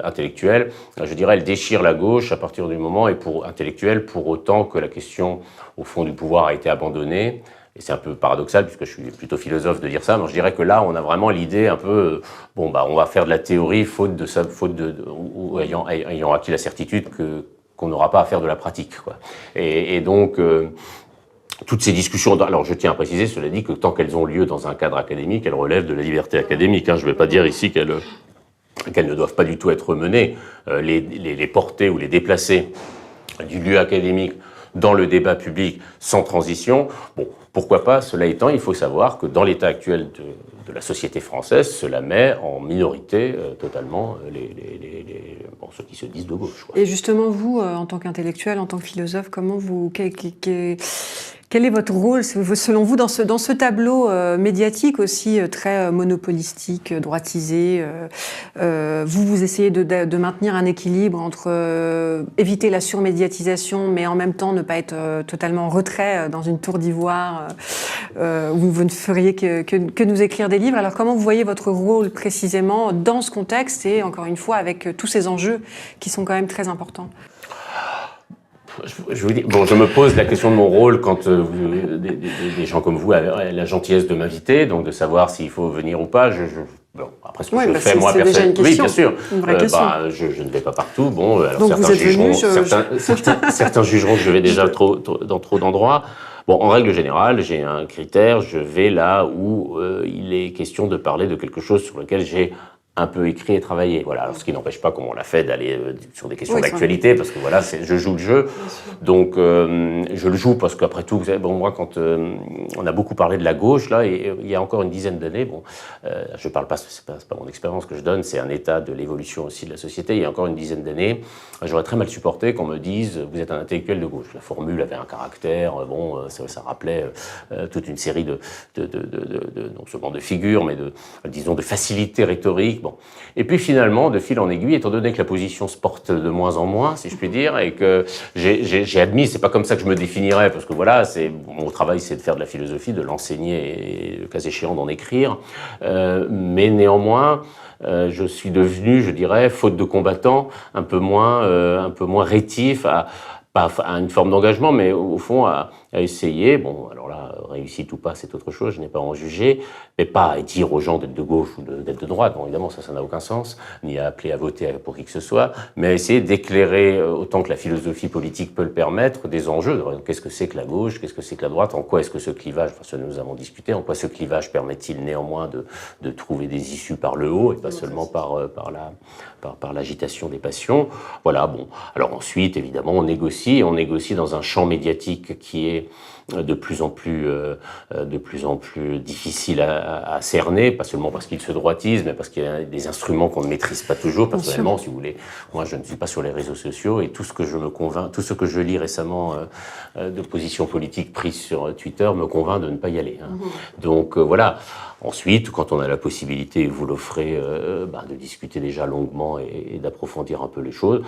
intellectuel. Je dirais, elle déchire la gauche à partir du moment, et intellectuelle, pour autant que la question, au fond, du pouvoir a été abandonnée. Et c'est un peu paradoxal, puisque je suis plutôt philosophe de dire ça, mais je dirais que là, on a vraiment l'idée un peu, on va faire de la théorie ou ayant acquis la certitude qu'on n'aura pas à faire de la pratique, quoi. Et donc, toutes ces discussions, alors je tiens à préciser, cela dit, que tant qu'elles ont lieu dans un cadre académique, elles relèvent de la liberté académique, hein. Je ne vais pas dire ici qu'elles ne doivent pas du tout être menées, les porter ou les déplacer du lieu académique dans le débat public sans transition. Bon, pourquoi pas? Cela étant, il faut savoir que dans l'état actuel de la société française, cela met en minorité totalement ceux qui se disent de gauche, quoi. Et justement, vous, en tant qu'intellectuel, en tant que philosophe, quel est votre rôle, selon vous, dans ce tableau médiatique aussi très monopolistique, droitisé? Vous essayez de maintenir un équilibre entre éviter la surmédiatisation, mais en même temps ne pas être totalement en retrait dans une tour d'ivoire où vous ne feriez que nous écrire des livres. Alors comment vous voyez votre rôle précisément dans ce contexte et encore une fois avec tous ces enjeux qui sont quand même très importants? Je vous dis, bon, je me pose la question de mon rôle quand des gens comme vous avez la gentillesse de m'inviter, donc de savoir s'il faut venir ou pas. Bon, après ce que je fais moi personnellement, oui, bien sûr. Je ne vais pas partout. Bon, alors donc certains jugeront que je vais déjà dans trop d'endroits. Bon, en règle générale, j'ai un critère. Je vais là où il est question de parler de quelque chose sur lequel j'ai un peu écrit et travaillé. Voilà. Alors, ce qui n'empêche pas, comme on l'a fait, d'aller sur des questions d'actualité, parce que voilà, je joue le jeu. Donc, je le joue parce qu'après tout, moi, quand on a beaucoup parlé de la gauche, là, et il y a encore une dizaine d'années, je parle pas, c'est pas mon expérience que je donne, c'est un état de l'évolution aussi de la société. Il y a encore une dizaine d'années, j'aurais très mal supporté qu'on me dise, vous êtes un intellectuel de gauche. La formule avait un caractère, ça rappelait toute une série de non seulement de figures, mais disons, de facilité rhétorique. Bon. Et puis finalement, de fil en aiguille, étant donné que la position se porte de moins en moins, si je puis dire, et que j'ai admis, c'est pas comme ça que je me définirais, parce que voilà, mon travail, c'est de faire de la philosophie, de l'enseigner et, le cas échéant, d'en écrire. Mais néanmoins, je suis devenu, je dirais, faute de combattant, un peu moins rétif pas à une forme d'engagement, mais au fond à essayer, bon, alors là, réussite ou pas, c'est autre chose, je n'ai pas à en juger, mais pas à dire aux gens d'être de gauche ou d'être de droite, bon, évidemment, ça n'a aucun sens, ni à appeler à voter pour qui que ce soit, mais à essayer d'éclairer, autant que la philosophie politique peut le permettre, des enjeux. Qu'est-ce que c'est que la gauche, qu'est-ce que c'est que la droite, en quoi est-ce que ce clivage, parce que nous avons discuté, en quoi ce clivage permet-il néanmoins de trouver des issues par le haut, et pas seulement par l'agitation des passions. Voilà, bon. Alors ensuite, évidemment, on négocie dans un champ médiatique qui est de plus en plus difficile à cerner, pas seulement parce qu'il se droitise, mais parce qu'il y a des instruments qu'on ne maîtrise pas toujours. Personnellement, si vous voulez, moi je ne suis pas sur les réseaux sociaux et tout ce que je lis récemment de positions politiques prises sur Twitter me convainc de ne pas y aller. Donc voilà. Ensuite, quand on a la possibilité, vous l'offrez, de discuter déjà longuement et d'approfondir un peu les choses.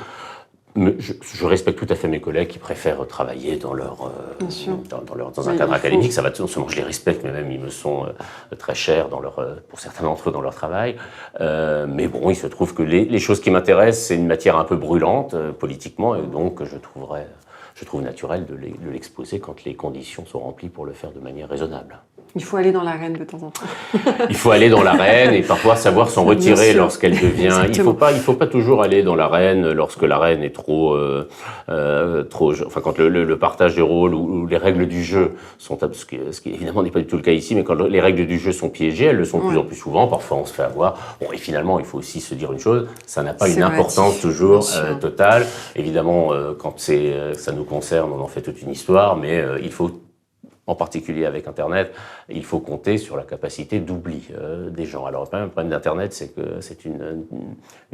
Je respecte tout à fait mes collègues qui préfèrent travailler dans un cadre académique. Ça va, non seulement je les respecte, mais même ils me sont très chers pour certains d'entre eux dans leur travail. Mais bon, il se trouve que les choses qui m'intéressent, c'est une matière un peu brûlante politiquement, et donc je trouve naturel de l'exposer quand les conditions sont remplies pour le faire de manière raisonnable. Il faut aller dans l'arène de temps en temps. Il faut aller dans l'arène et parfois savoir s'en retirer lorsqu'elle devient. Il faut pas toujours aller dans l'arène lorsque l'arène est trop. Enfin, quand le partage des rôles ou les règles du jeu sont, ce qui évidemment n'est pas du tout le cas ici, mais quand les règles du jeu sont piégées, elles le sont de plus en plus souvent. Parfois, on se fait avoir. Bon, et finalement, il faut aussi se dire une chose, ça n'a pas une importance toujours totale. Évidemment, quand ça nous concerne, on en fait toute une histoire, mais il faut. En particulier avec Internet, il faut compter sur la capacité d'oubli des gens. Alors, le problème d'Internet, c'est que c'est une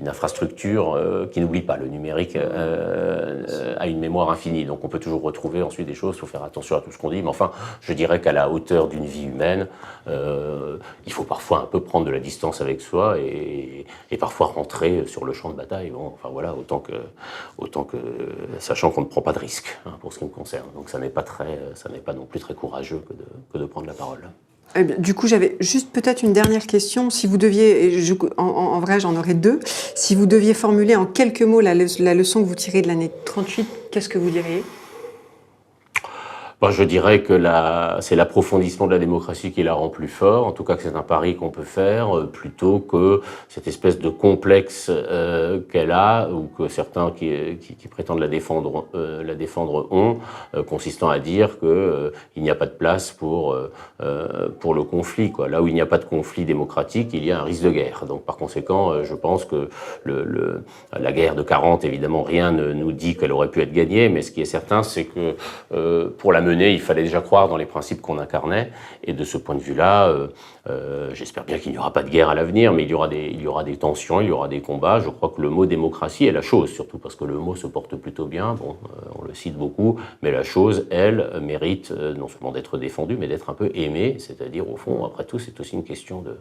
infrastructure qui n'oublie pas. Le numérique a une mémoire infinie, donc on peut toujours retrouver ensuite des choses. Il faut faire attention à tout ce qu'on dit, mais enfin, je dirais qu'à la hauteur d'une vie humaine, il faut parfois un peu prendre de la distance avec soi et parfois rentrer sur le champ de bataille. Bon, enfin voilà, autant que sachant qu'on ne prend pas de risque pour ce qui me concerne. Donc ça n'est pas non plus très courageux que de prendre la parole. Eh bien, du coup, j'avais juste peut-être une dernière question. Si vous deviez, en vrai, j'en aurais deux. Si vous deviez formuler en quelques mots la leçon que vous tirez de l'année 38, qu'est-ce que vous diriez ? Je dirais que c'est l'approfondissement de la démocratie qui la rend plus fort, en tout cas que c'est un pari qu'on peut faire, plutôt que cette espèce de complexe qu'elle a, ou que certains qui prétendent la défendre ont, consistant à dire il n'y a pas de place pour le conflit, quoi. Là où il n'y a pas de conflit démocratique, il y a un risque de guerre. Donc par conséquent, je pense que la guerre de 40, évidemment, rien ne nous dit qu'elle aurait pu être gagnée, mais ce qui est certain, c'est que pour la mener, il fallait déjà croire dans les principes qu'on incarnait, et de ce point de vue-là, j'espère bien qu'il n'y aura pas de guerre à l'avenir, mais il y aura des tensions, il y aura des combats. Je crois que le mot démocratie est la chose, surtout parce que le mot se porte plutôt bien, on le cite beaucoup, mais la chose, elle, mérite non seulement d'être défendue, mais d'être un peu aimée, c'est-à-dire, au fond, après tout, c'est aussi une question de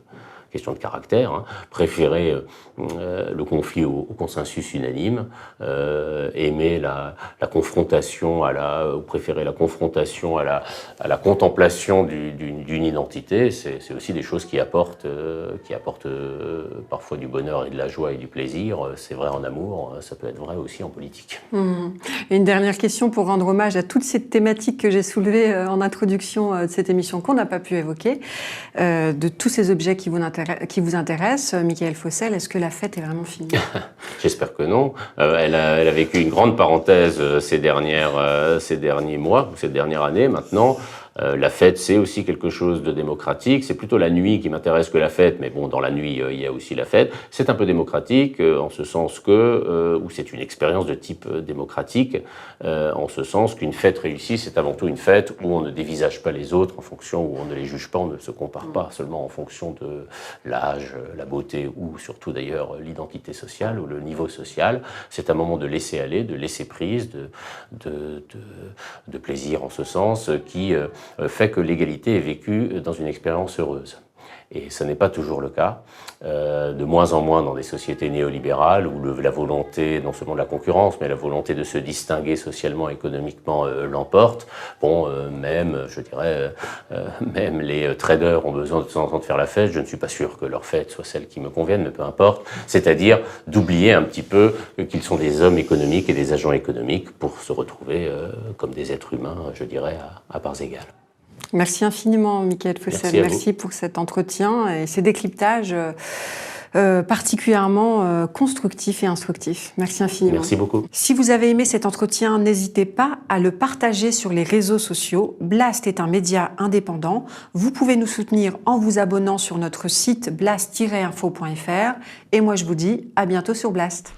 caractère, préférer le conflit au consensus unanime, aimer la confrontation ou préférer la confrontation à la contemplation d'une d'une identité, c'est aussi des choses qui apportent parfois du bonheur et de la joie et du plaisir. C'est vrai en amour, ça peut être vrai aussi en politique. Et une dernière question pour rendre hommage à toutes ces thématiques que j'ai soulevées en introduction de cette émission qu'on n'a pas pu évoquer, de tous ces objets qui vous intéressent. Michael Fossel, est-ce que la fête est vraiment finie? J'espère que non. Elle a vécu une grande parenthèse ces derniers mois, ou cette dernière année maintenant. La fête, c'est aussi quelque chose de démocratique. C'est plutôt la nuit qui m'intéresse que la fête, mais bon, dans la nuit, il y a aussi la fête. C'est un peu démocratique, en ce sens que, ou c'est une expérience de type démocratique, en ce sens qu'une fête réussie, c'est avant tout une fête où on ne dévisage pas les autres en fonction, où on ne les juge pas, on ne se compare pas seulement en fonction de l'âge, la beauté, ou surtout d'ailleurs l'identité sociale ou le niveau social. C'est un moment de laisser aller, de laisser prise, de plaisir en ce sens, qui fait que l'égalité est vécue dans une expérience heureuse. Et ce n'est pas toujours le cas, de moins en moins dans des sociétés néolibérales où la volonté, non seulement de la concurrence, mais la volonté de se distinguer socialement, économiquement l'emporte. Bon, même les traders ont besoin de temps en temps de faire la fête. Je ne suis pas sûr que leur fête soit celle qui me convienne, mais peu importe. C'est-à-dire d'oublier un petit peu qu'ils sont des hommes économiques et des agents économiques pour se retrouver comme des êtres humains, je dirais, à parts égales. Merci infiniment, Michael Fossel. Merci pour cet entretien et ces décryptages particulièrement constructifs et instructifs. Merci infiniment. Merci beaucoup. Si vous avez aimé cet entretien, n'hésitez pas à le partager sur les réseaux sociaux. Blast est un média indépendant. Vous pouvez nous soutenir en vous abonnant sur notre site blast-info.fr. Et moi, je vous dis à bientôt sur Blast.